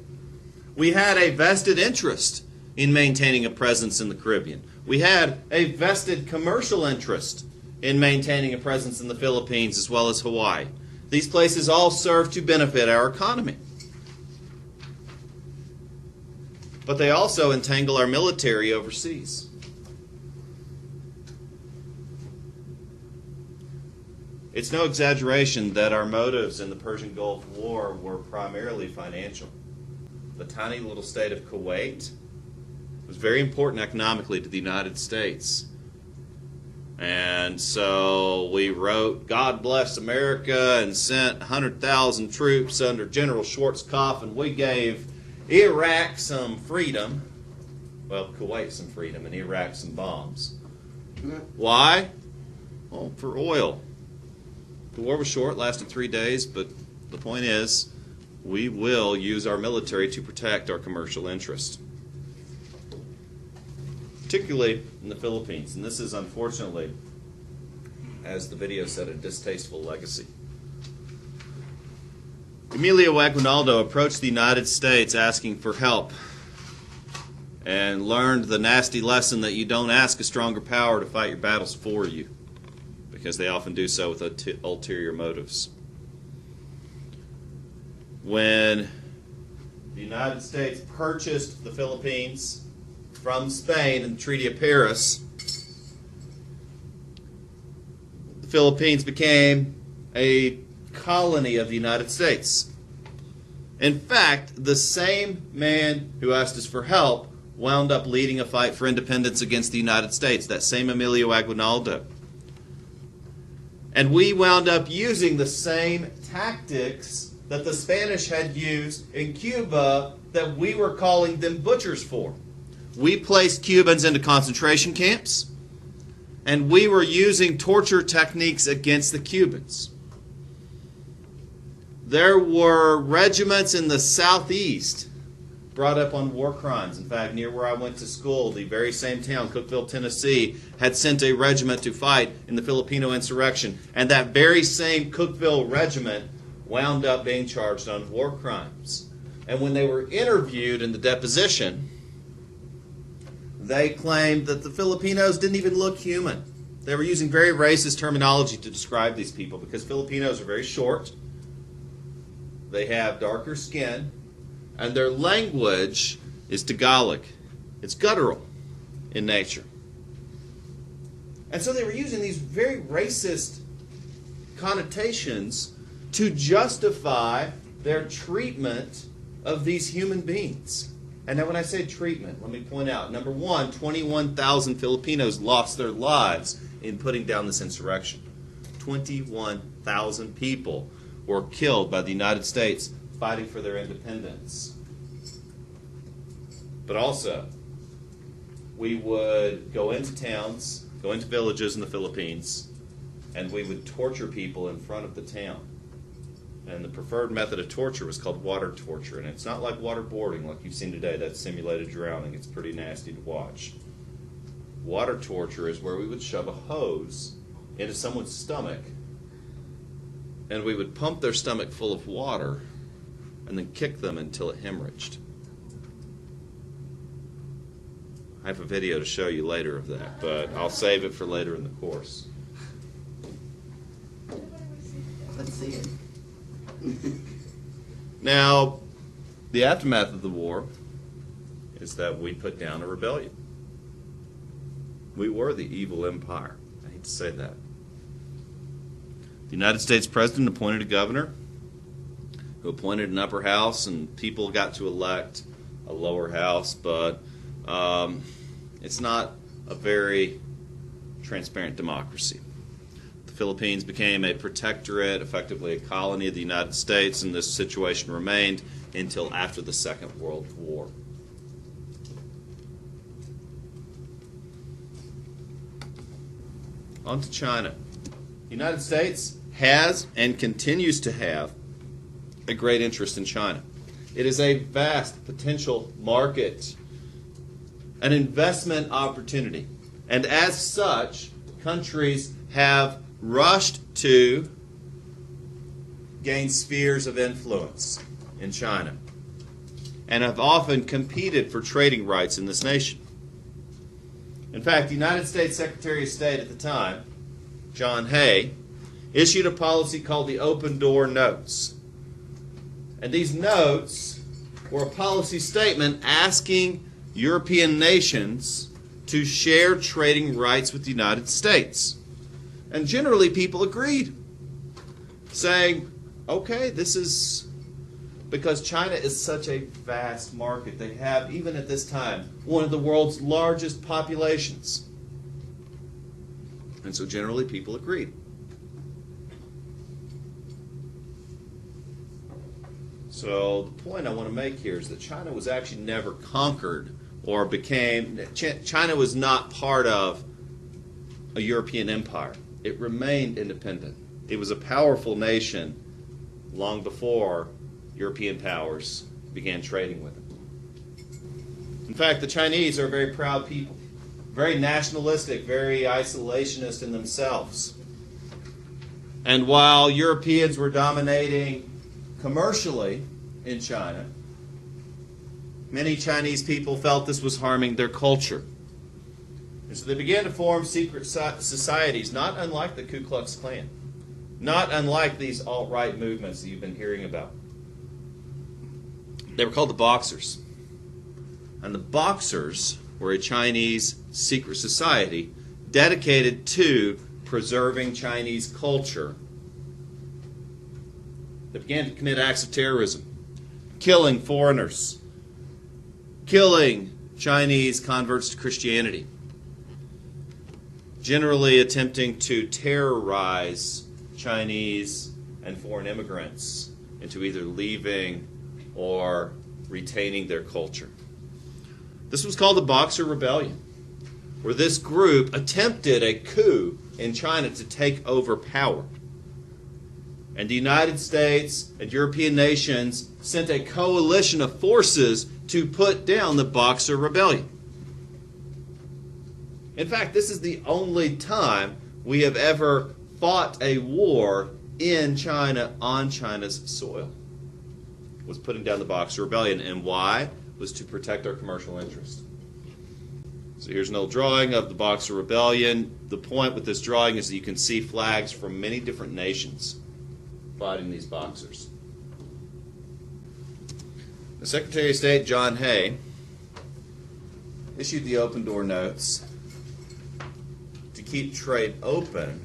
We had a vested interest in maintaining a presence in the Caribbean. We had a vested commercial interest in maintaining a presence in the Philippines as well as Hawaii. These places all serve to benefit our economy. But they also entangle our military overseas. It's no exaggeration that our motives in the Persian Gulf War were primarily financial. The tiny little state of Kuwait was very important economically to the United States. And so we wrote, "God bless America," and sent 100,000 troops under General Schwarzkopf, and we gave Iraq some freedom. Well, Kuwait some freedom, and Iraq some bombs. Why? Well, for oil. The war was short, lasted 3 days, but the point is, we will use our military to protect our commercial interests. Particularly in the Philippines. And this is, unfortunately, as the video said, a distasteful legacy. Emilio Aguinaldo approached the United States asking for help and learned the nasty lesson that you don't ask a stronger power to fight your battles for you, because they often do so with ulterior motives. When the United States purchased the Philippines from Spain in the Treaty of Paris, the Philippines became a colony of the United States. In fact, the same man who asked us for help wound up leading a fight for independence against the United States, that same Emilio Aguinaldo. And we wound up using the same tactics that the Spanish had used in Cuba that we were calling them butchers for. We placed Cubans into concentration camps, and we were using torture techniques against the Cubans. There were regiments in the southeast brought up on war crimes. In fact, near where I went to school, the very same town, Cookeville, Tennessee, had sent a regiment to fight in the Filipino insurrection. And that very same Cookeville regiment wound up being charged on war crimes. And when they were interviewed in the deposition, they claimed that the Filipinos didn't even look human. They were using very racist terminology to describe these people because Filipinos are very short. They have darker skin, and their language is Tagalog. It's guttural in nature. And so they were using these very racist connotations to justify their treatment of these human beings. And now when I say treatment, let me point out, number one, 21,000 Filipinos lost their lives in putting down this insurrection. 21,000 people were killed by the United States fighting for their independence. But also, we would go into towns, go into villages in the Philippines, and we would torture people in front of the town. And the preferred method of torture was called water torture. And it's not like waterboarding like you've seen today. That's simulated drowning. It's pretty nasty to watch. Water torture is where we would shove a hose into someone's stomach, and we would pump their stomach full of water and then kick them until it hemorrhaged. I have a video to show you later of that, but I'll save it for later in the course. Let's see it. Now, the aftermath of the war is that we put down a rebellion. We were the evil empire. I hate to say that. The United States president appointed a governor who appointed an upper house, and people got to elect a lower house, but it's not a very transparent democracy. The Philippines became a protectorate, effectively a colony of the United States, and this situation remained until after the Second World War. On to China. The United States has and continues to have a great interest in China. It is a vast potential market, an investment opportunity. And as such, countries have rushed to gain spheres of influence in China and have often competed for trading rights in this nation. In fact, the United States Secretary of State at the time, John Hay, issued a policy called the Open Door Notes. And these notes were a policy statement asking European nations to share trading rights with the United States. And generally people agreed, saying, okay, this is because China is such a vast market. They have, even at this time, one of the world's largest populations. And so generally people agreed. So the point I want to make here is that China was actually never conquered or China was not part of a European empire. It remained independent. It was a powerful nation long before European powers began trading with it. In fact, the Chinese are a very proud people, very nationalistic, very isolationist in themselves. And while Europeans were dominating commercially in China, many Chinese people felt this was harming their culture. And so they began to form secret societies, not unlike the Ku Klux Klan, not unlike these alt-right movements that you've been hearing about. They were called the Boxers. And the Boxers were a Chinese secret society dedicated to preserving Chinese culture. They began to commit acts of terrorism, killing foreigners, killing Chinese converts to Christianity, generally attempting to terrorize Chinese and foreign immigrants into either leaving or retaining their culture. This was called the Boxer Rebellion, where this group attempted a coup in China to take over power. And the United States and European nations sent a coalition of forces to put down the Boxer Rebellion. In fact, this is the only time we have ever fought a war in China on China's soil. Was putting down the Boxer Rebellion. And why? Was to protect our commercial interest. So here's an old drawing of the Boxer Rebellion. The point with this drawing is that you can see flags from many different nations fighting these Boxers. The Secretary of State, John Hay, issued the open door notes to keep trade open.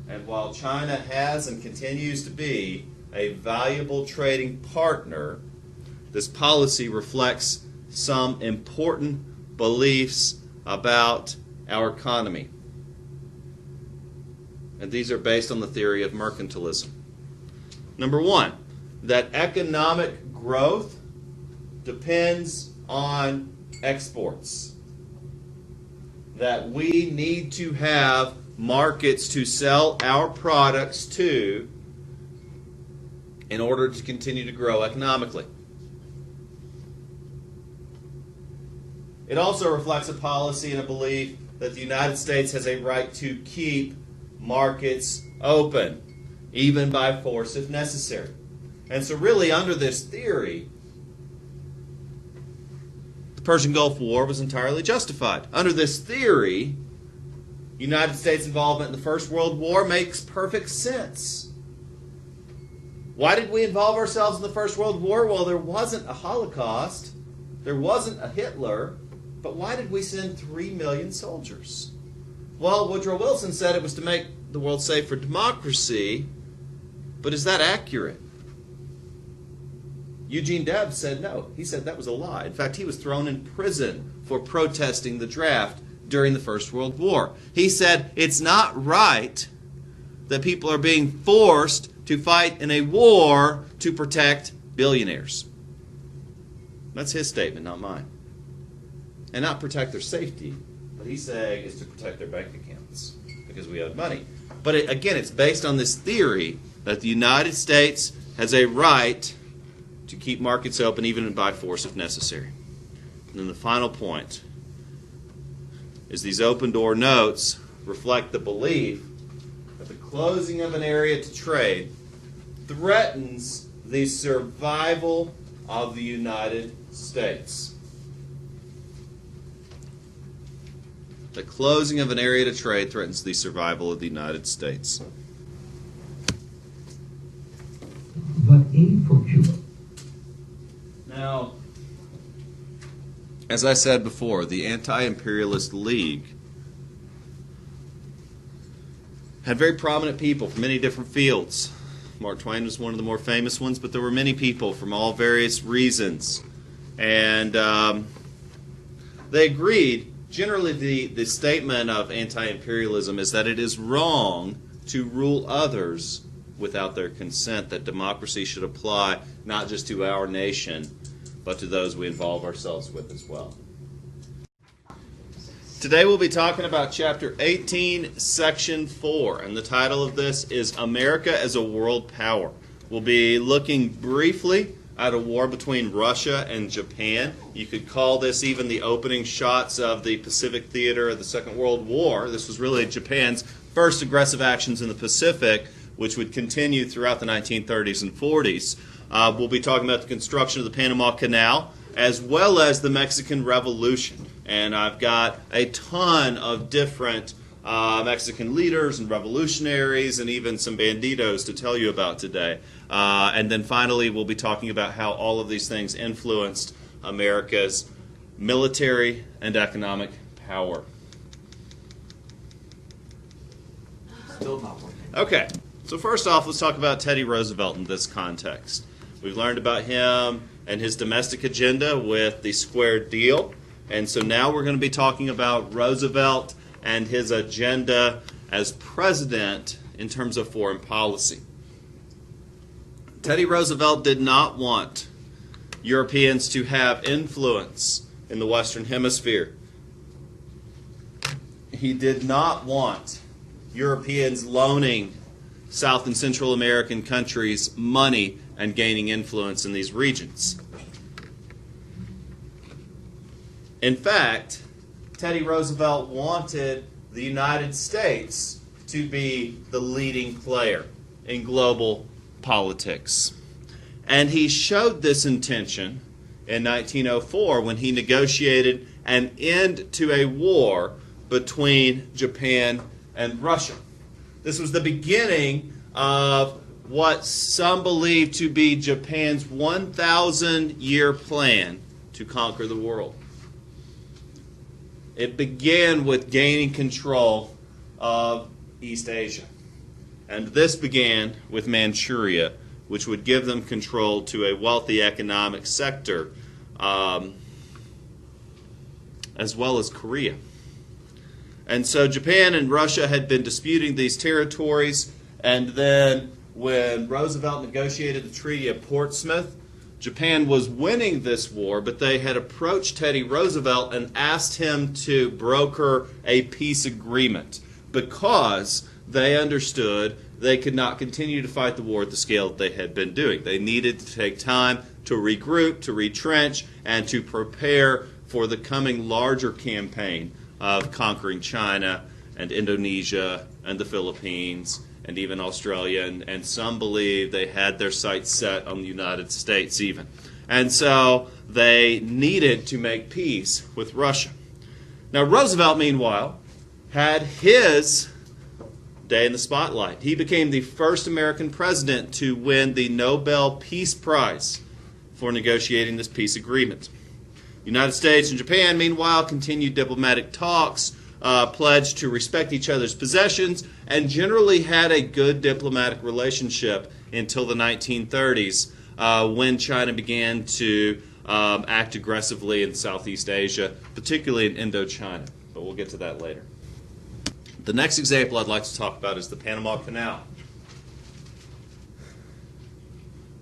And while China has and continues to be a valuable trading partner, this policy reflects some important beliefs about our economy. And these are based on the theory of mercantilism. Number one, that economic growth depends on exports. That we need to have markets to sell our products to in order to continue to grow economically. It also reflects a policy and a belief that the United States has a right to keep markets open, even by force if necessary. And so really under this theory, the Persian Gulf War was entirely justified. Under this theory, United States involvement in the First World War makes perfect sense. Why did we involve ourselves in the First World War? Well, there wasn't a Holocaust, there wasn't a Hitler, but why did we send 3 million soldiers? Well, Woodrow Wilson said it was to make the world safe for democracy, but is that accurate? Eugene Debs said no. He said that was a lie. In fact, he was thrown in prison for protesting the draft during the First World War. He said it's not right that people are being forced to fight in a war to protect billionaires. That's his statement, not mine. And not protect their safety, but he's saying is to protect their bank accounts because we owed money. But again, it's based on this theory that the United States has a right to keep markets open even by force if necessary. And then the final point is these open door notes reflect the belief that the closing of an area to trade threatens the survival of the United States. The closing of an area to trade threatens the survival of the United States. But aim for Cuba. Now, as I said before, the Anti-Imperialist League had very prominent people from many different fields. Mark Twain was one of the more famous ones, but there were many people from all various reasons. And they agreed. Generally, the statement of anti-imperialism is that it is wrong to rule others without their consent, that democracy should apply not just to our nation, but to those we involve ourselves with as well. Today we'll be talking about Chapter 18, Section 4, and the title of this is America as a World Power. We'll be looking briefly at a war between Russia and Japan. You could call this even the opening shots of the Pacific theater of the Second World War. This was really Japan's first aggressive actions in the Pacific, which would continue throughout the 1930s and 40s. We'll be talking about the construction of the Panama Canal, as well as the Mexican Revolution. And I've got a ton of different Mexican leaders and revolutionaries and even some banditos to tell you about today. And then finally, we'll be talking about how all of these things influenced America's military and economic power. Still not working. Okay, so first off, let's talk about Teddy Roosevelt in this context. We've learned about him and his domestic agenda with the Square Deal. And so now we're going to be talking about Roosevelt and his agenda as president in terms of foreign policy. Teddy Roosevelt did not want Europeans to have influence in the Western Hemisphere. He did not want Europeans loaning South and Central American countries money and gaining influence in these regions. In fact, Teddy Roosevelt wanted the United States to be the leading player in global politics. And he showed this intention in 1904 when he negotiated an end to a war between Japan and Russia. This was the beginning of what some believe to be Japan's 1,000-year plan to conquer the world. It began with gaining control of East Asia. And this began with Manchuria, which would give them control to a wealthy economic sector, as well as Korea. And so Japan and Russia had been disputing these territories, and then when Roosevelt negotiated the Treaty of Portsmouth, Japan was winning this war, but they had approached Teddy Roosevelt and asked him to broker a peace agreement because they understood they could not continue to fight the war at the scale that they had been doing. They needed to take time to regroup, to retrench, and to prepare for the coming larger campaign of conquering China and Indonesia and the Philippines and even Australia, and some believe they had their sights set on the United States even. And so they needed to make peace with Russia. Now Roosevelt, meanwhile, had his day in the spotlight. He became the first American president to win the Nobel Peace Prize for negotiating this peace agreement. The United States and Japan, meanwhile, continued diplomatic talks, pledged to respect each other's possessions, and generally had a good diplomatic relationship until the 1930s, when China began to act aggressively in Southeast Asia, particularly in Indochina. But we'll get to that later. The next example I'd like to talk about is the Panama Canal.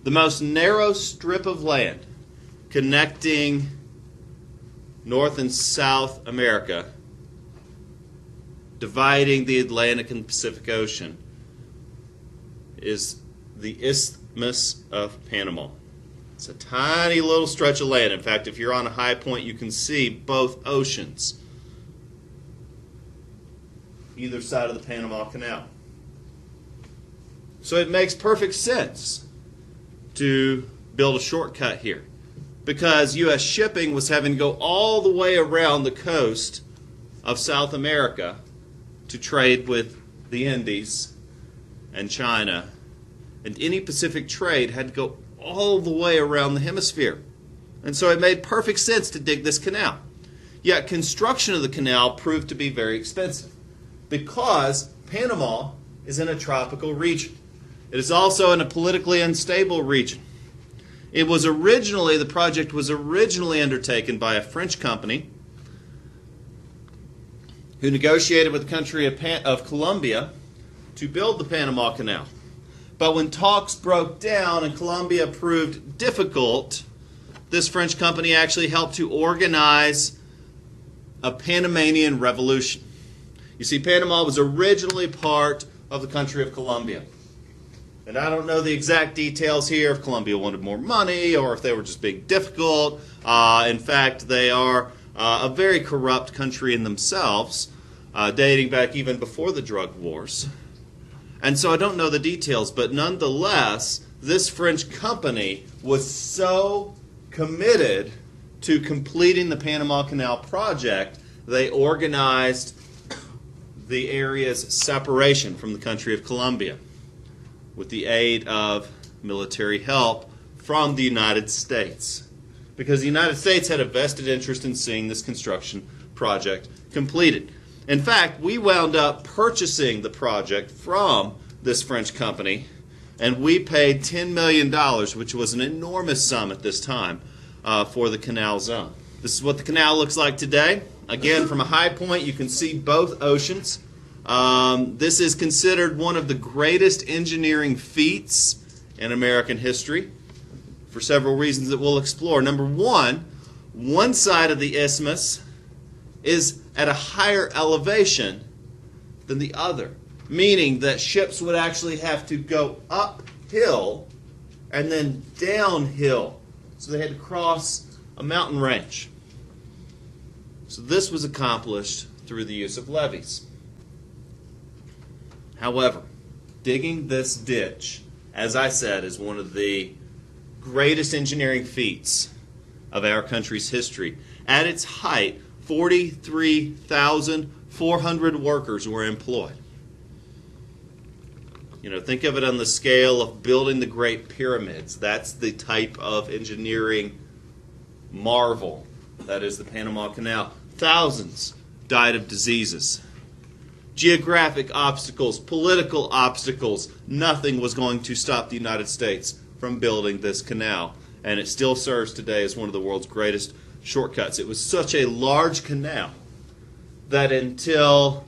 The most narrow strip of land connecting North and South America, dividing the Atlantic and Pacific Ocean, is the Isthmus of Panama. It's a tiny little stretch of land. In fact, if you're on a high point, you can see both oceans, either side of the Panama Canal. So it makes perfect sense to build a shortcut here, because U.S. shipping was having to go all the way around the coast of South America to trade with the Indies and China. And any Pacific trade had to go all the way around the hemisphere. And so it made perfect sense to dig this canal. Yet construction of the canal proved to be very expensive because Panama is in a tropical region. It is also in a politically unstable region. The project was originally undertaken by a French company who negotiated with the country of Colombia to build the Panama Canal. But when talks broke down and Colombia proved difficult, this French company actually helped to organize a Panamanian revolution. You see, Panama was originally part of the country of Colombia. And I don't know the exact details here, if Colombia wanted more money or if they were just being difficult. In fact, they are a very corrupt country in themselves, dating back even before the drug wars. And so I don't know the details, but nonetheless, this French company was so committed to completing the Panama Canal project, they organized the area's separation from the country of Colombia with the aid of military help from the United States. Because the United States had a vested interest in seeing this construction project completed. In fact, we wound up purchasing the project from this French company, and we paid $10 million, which was an enormous sum at this time, for the canal zone. This is what the canal looks like today. Again, from a high point, you can see both oceans. This is considered one of the greatest engineering feats in American history for several reasons that we'll explore. Number one side of the isthmus is at a higher elevation than the other, meaning that ships would actually have to go uphill and then downhill. So they had to cross a mountain range. So this was accomplished through the use of levees. However, digging this ditch, as I said, is one of the greatest engineering feats of our country's history. At its height, 43,400 workers were employed. Think of it on the scale of building the Great Pyramids. That's the type of engineering marvel that is the Panama Canal. Thousands died of diseases. Geographic obstacles, political obstacles, nothing was going to stop the United States from building this canal. And it still serves today as one of the world's greatest shortcuts. It was such a large canal that until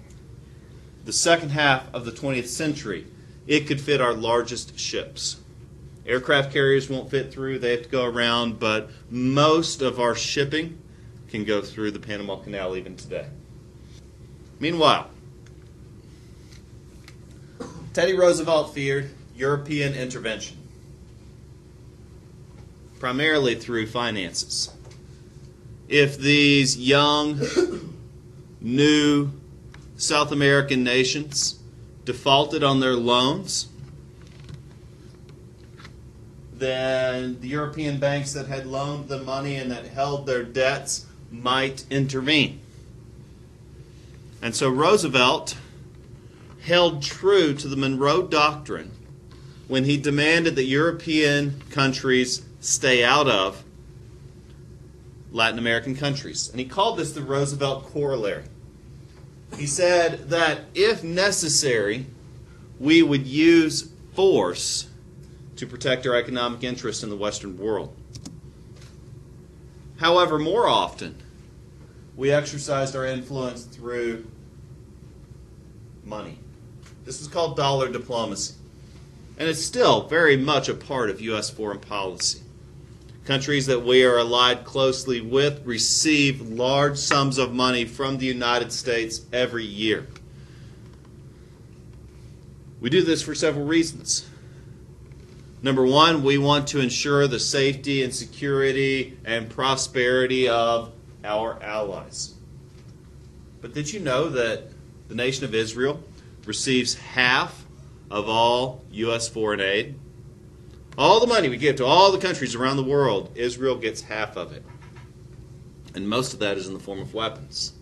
the second half of the 20th century, it could fit our largest ships. Aircraft carriers won't fit through, they have to go around, but most of our shipping can go through the Panama Canal even today. Meanwhile, Teddy Roosevelt feared European intervention, primarily through finances. If these young, new South American nations defaulted on their loans, then the European banks that had loaned the money and that held their debts might intervene. And so Roosevelt held true to the Monroe Doctrine when he demanded that European countries stay out of Latin American countries. And he called this the Roosevelt Corollary. He said that if necessary, we would use force to protect our economic interests in the Western world. However, more often, we exercised our influence through money. This is called dollar diplomacy. And it's still very much a part of U.S. foreign policy. Countries that we are allied closely with receive large sums of money from the United States every year. We do this for several reasons. Number one, we want to ensure the safety and security and prosperity of our allies. But did you know that the nation of Israel receives half of all U.S. foreign aid? All the money we give to all the countries around the world, Israel gets half of it. And most of that is in the form of weapons.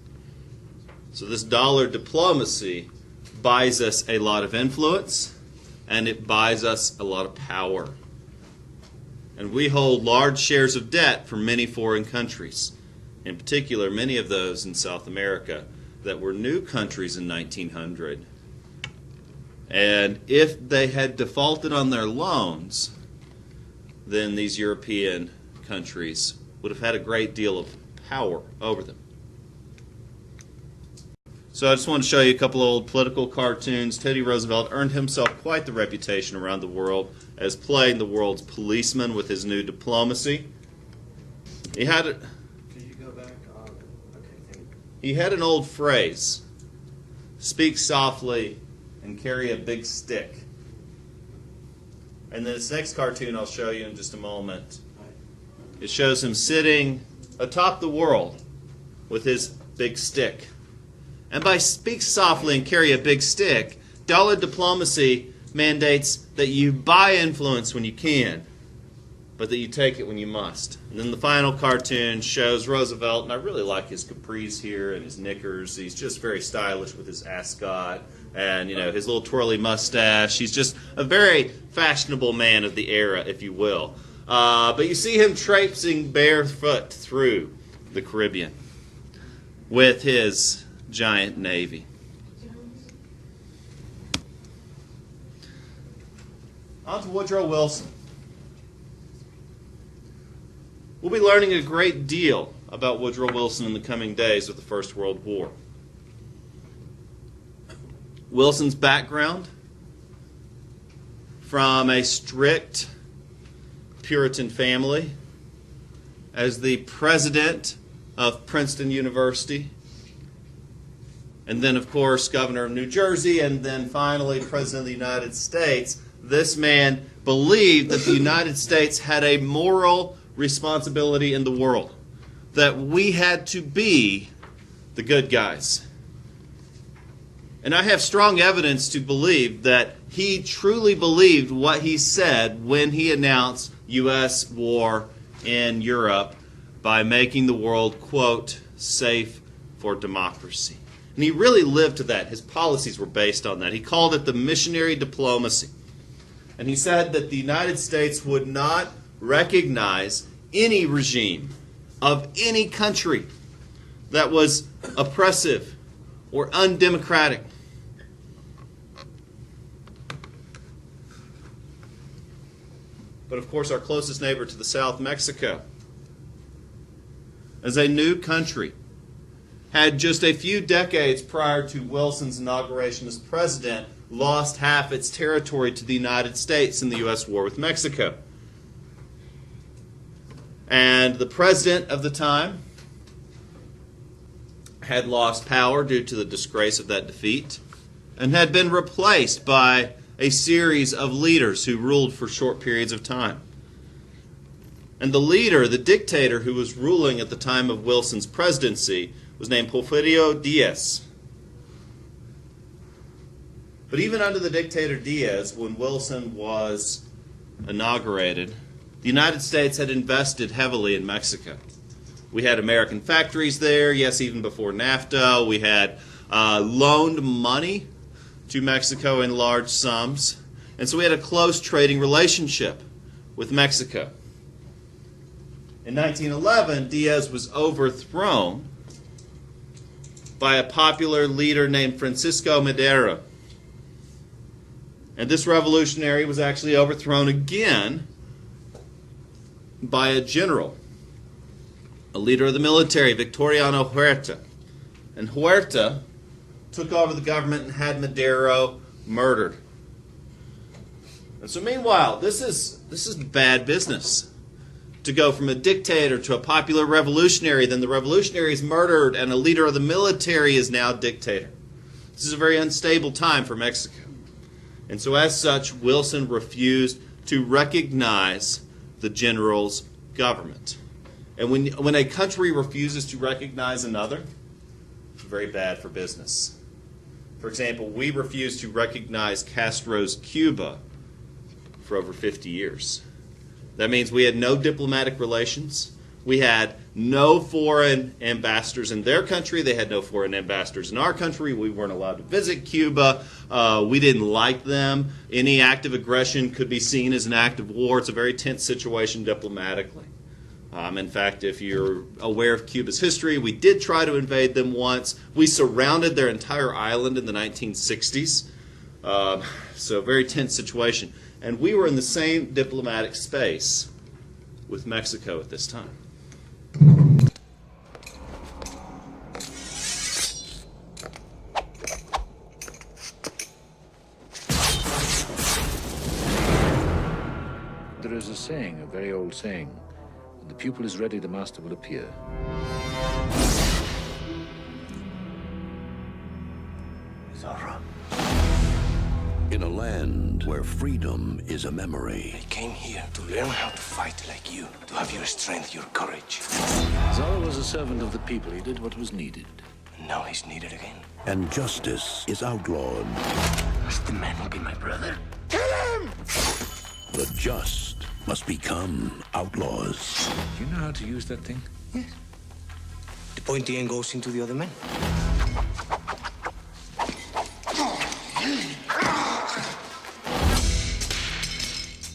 So this dollar diplomacy buys us a lot of influence, and it buys us a lot of power. And we hold large shares of debt from many foreign countries, in particular many of those in South America that were new countries in 1900. And if they had defaulted on their loans, then these European countries would have had a great deal of power over them. So I just want to show you a couple of old political cartoons. Teddy Roosevelt earned himself quite the reputation around the world as playing the world's policeman with his new diplomacy. He had a, Could you go back? Okay, thank you. he had an old phrase: speak softly and carry a big stick. And this next cartoon I'll show you in just a moment. It shows him sitting atop the world with his big stick. And by speak softly and carry a big stick, dollar diplomacy mandates that you buy influence when you can, but that you take it when you must. And then the final cartoon shows Roosevelt, and I really like his capris here and his knickers. He's just very stylish with his ascot and, his little twirly mustache. He's just a very fashionable man of the era, if you will. But you see him traipsing barefoot through the Caribbean with his giant navy. On to Woodrow Wilson. We'll be learning a great deal about Woodrow Wilson in the coming days of the First World War. Wilson's background, from a strict Puritan family, as the president of Princeton University, and then, of course, governor of New Jersey, and then finally president of the United States. This man believed that the United States had a moral responsibility in the world, that we had to be the good guys. And I have strong evidence to believe that he truly believed what he said when he announced U.S. war in Europe by making the world, quote, safe for democracy. And he really lived to that. His policies were based on that. He called it the missionary diplomacy. And he said that the United States would not recognize any regime of any country that was oppressive or undemocratic. But of course, our closest neighbor to the south, Mexico, as a new country, had just a few decades prior to Wilson's inauguration as president lost half its territory to the United States in the U.S. war with Mexico. And the president of the time had lost power due to the disgrace of that defeat and had been replaced by a series of leaders who ruled for short periods of time. And the leader, the dictator who was ruling at the time of Wilson's presidency, was named Porfirio Diaz. But even under the dictator Diaz, when Wilson was inaugurated, the United States had invested heavily in Mexico. We had American factories there, yes, even before NAFTA. We had loaned money to Mexico in large sums. And so we had a close trading relationship with Mexico. In 1911, Diaz was overthrown by a popular leader named Francisco Madero. And this revolutionary was actually overthrown again by a general, a leader of the military, Victoriano Huerta. And Huerta took over the government and had Madero murdered. And so meanwhile, this is bad business. To go from a dictator to a popular revolutionary, then the revolutionary is murdered and a leader of the military is now dictator. This is a very unstable time for Mexico. And so as such, Wilson refused to recognize the general's government. And when a country refuses to recognize another, it's very bad for business. For example, we refused to recognize Castro's Cuba for over 50 years. That means we had no diplomatic relations. We had no foreign ambassadors in their country. They had no foreign ambassadors in our country. We weren't allowed to visit Cuba. We didn't like them. Any act of aggression could be seen as an act of war. It's a very tense situation diplomatically. In fact, if you're aware of Cuba's history, we did try to invade them once. We surrounded their entire island in the 1960s. So a very tense situation. And we were in the same diplomatic space with Mexico at this time. There is a saying, a very old saying, when the pupil is ready, the master will appear. Zara. In a land where freedom is a memory. I came here to learn how to fight like you, to have your strength, your courage. Zara was a servant of the people. He did what was needed. And now he's needed again. And justice is outlawed. Must the man will be my brother? The just must become outlaws. Do you know how to use that thing? Yes. The pointy end goes into the other man.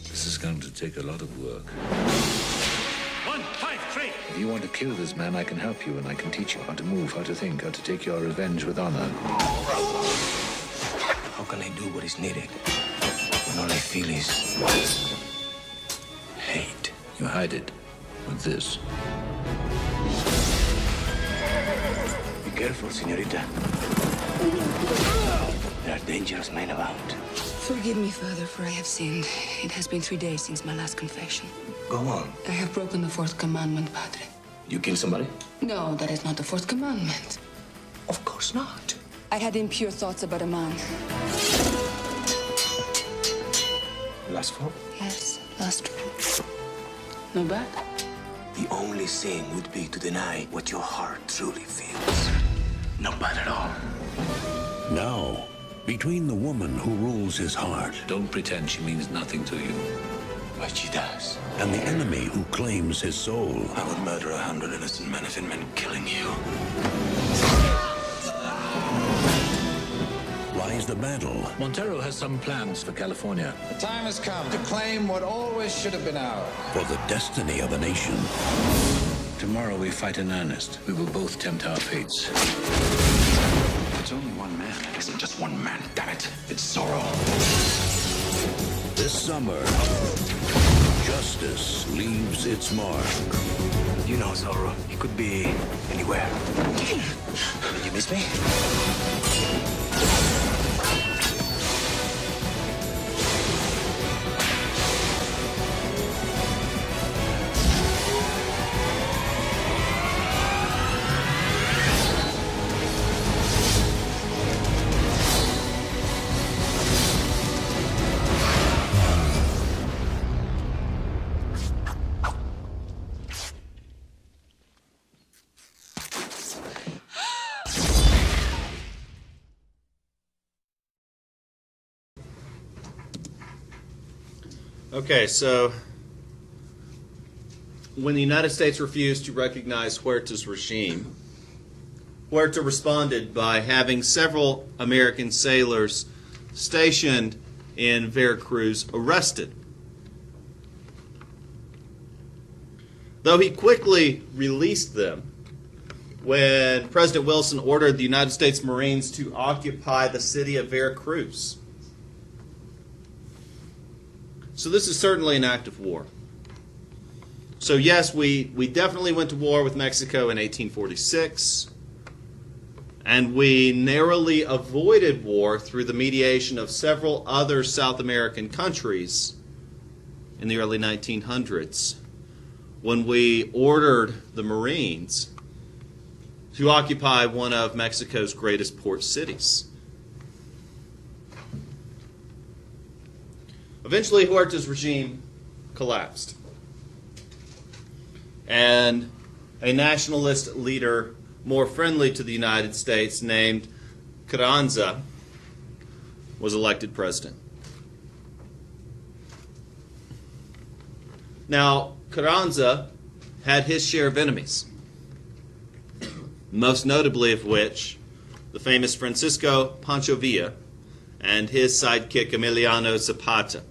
This is going to take a lot of work. 1, 5, 3. If you want to kill this man, I can help you, and I can teach you how to move, how to think, how to take your revenge with honor. How can I do what is needed when all I feel is hate? You hide it with this. Be careful, señorita. There are dangerous men about. Forgive me, Father, for I have sinned. It has been 3 days since my last confession. Go on. I have broken the fourth commandment, Padre. You kill somebody? No, that is not the fourth commandment. Of course not. I had impure thoughts about a man. Lustful? Yes, lustful. No bad? The only sin would be to deny what your heart truly feels. Not bad at all. Now, between the woman who rules his heart Don't pretend she means nothing to you. But she does. and the enemy who claims his soul, I would murder 100 innocent men if it meant killing you. lies the battle Montero has some plans for California. The time has come to claim what always should have been ours. for the destiny of a nation. Tomorrow we fight in earnest. We will both tempt our fates. It's only one man. It isn't just one man, damn it. It's Zorro. This summer, justice leaves its mark. You know, Zorro, he could be anywhere. Did you miss me? Okay, so when the United States refused to recognize Huerta's regime, Huerta responded by having several American sailors stationed in Veracruz arrested. Though he quickly released them when President Wilson ordered the United States Marines to occupy the city of Veracruz. So this is certainly an act of war. So yes, we definitely went to war with Mexico in 1846, and we narrowly avoided war through the mediation of several other South American countries in the early 1900s, when we ordered the Marines to occupy one of Mexico's greatest port cities. Eventually, Huerta's regime collapsed, and a nationalist leader more friendly to the United States named Carranza was elected president. Now, Carranza had his share of enemies, most notably of which the famous Francisco Pancho Villa and his sidekick Emiliano Zapata.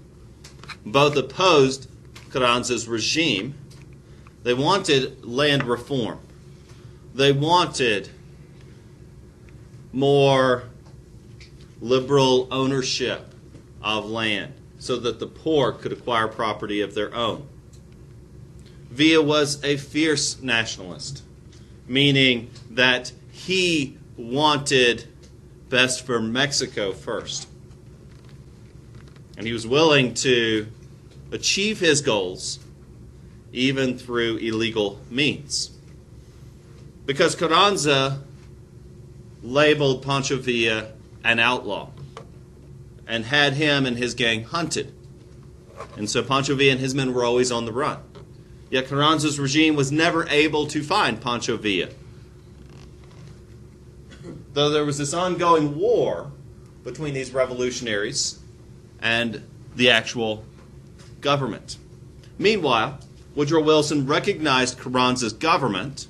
Both opposed Carranza's regime. They wanted land reform. They wanted more liberal ownership of land so that the poor could acquire property of their own. Villa was a fierce nationalist, meaning that he wanted best for Mexico first. And he was willing to achieve his goals even through illegal means. Because Carranza labeled Pancho Villa an outlaw and had him and his gang hunted. And so Pancho Villa and his men were always on the run. Yet Carranza's regime was never able to find Pancho Villa. Though there was this ongoing war between these revolutionaries and the actual government. Meanwhile, Woodrow Wilson recognized Carranza's government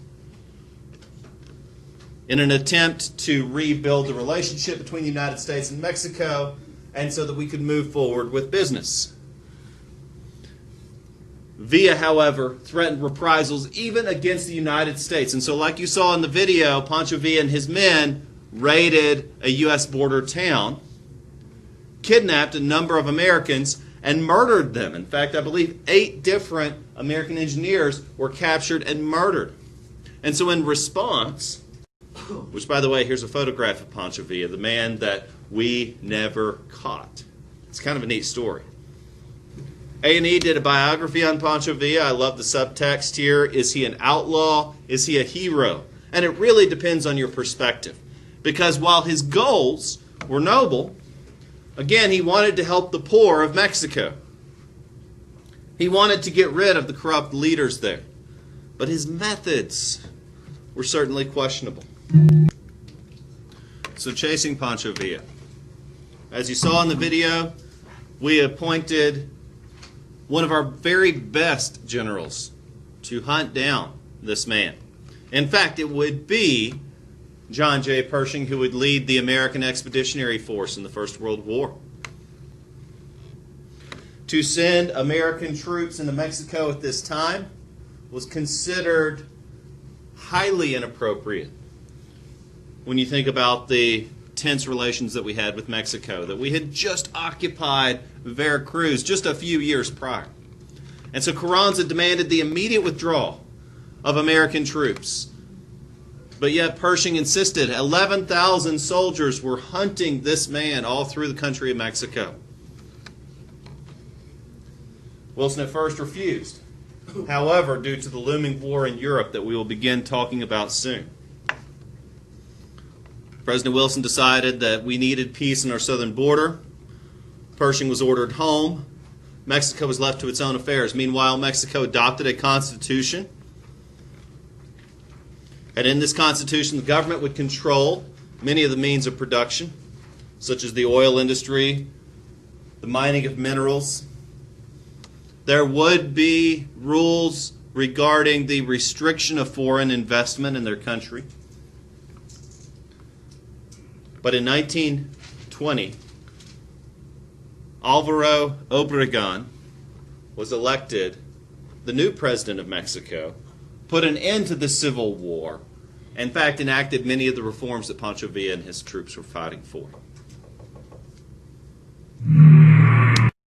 in an attempt to rebuild the relationship between the United States and Mexico, and so that we could move forward with business. Villa, however, threatened reprisals even against the United States. And so, like you saw in the video, Pancho Villa and his men raided a U.S. border town, kidnapped a number of Americans, and murdered them. In fact, I believe 8 different American engineers were captured and murdered. And so in response, which, by the way, here's a photograph of Pancho Villa, the man that we never caught. It's kind of a neat story. A&E did a biography on Pancho Villa. I love the subtext here. Is he an outlaw? Is he a hero? And it really depends on your perspective. Because while his goals were noble, again, he wanted to help the poor of Mexico. He wanted to get rid of the corrupt leaders there. But his methods were certainly questionable. So chasing Pancho Villa. As you saw in the video, we appointed one of our very best generals to hunt down this man. In fact, it would be John J. Pershing who would lead the American Expeditionary Force in the First World War. To send American troops into Mexico at this time was considered highly inappropriate when you think about the tense relations that we had with Mexico, that we had just occupied Veracruz just a few years prior. And so Carranza demanded the immediate withdrawal of American troops. But yet Pershing insisted 11,000 soldiers were hunting this man all through the country of Mexico. Wilson at first refused. However, due to the looming war in Europe that we will begin talking about soon, President Wilson decided that we needed peace in our southern border. Pershing was ordered home. Mexico was left to its own affairs. Meanwhile, Mexico adopted a constitution. And in this constitution, the government would control many of the means of production, such as the oil industry, the mining of minerals. There would be rules regarding the restriction of foreign investment in their country. But in 1920, Alvaro Obregón was elected the new president of Mexico, put an end to the Civil War, in fact enacted many of the reforms that Pancho Villa and his troops were fighting for.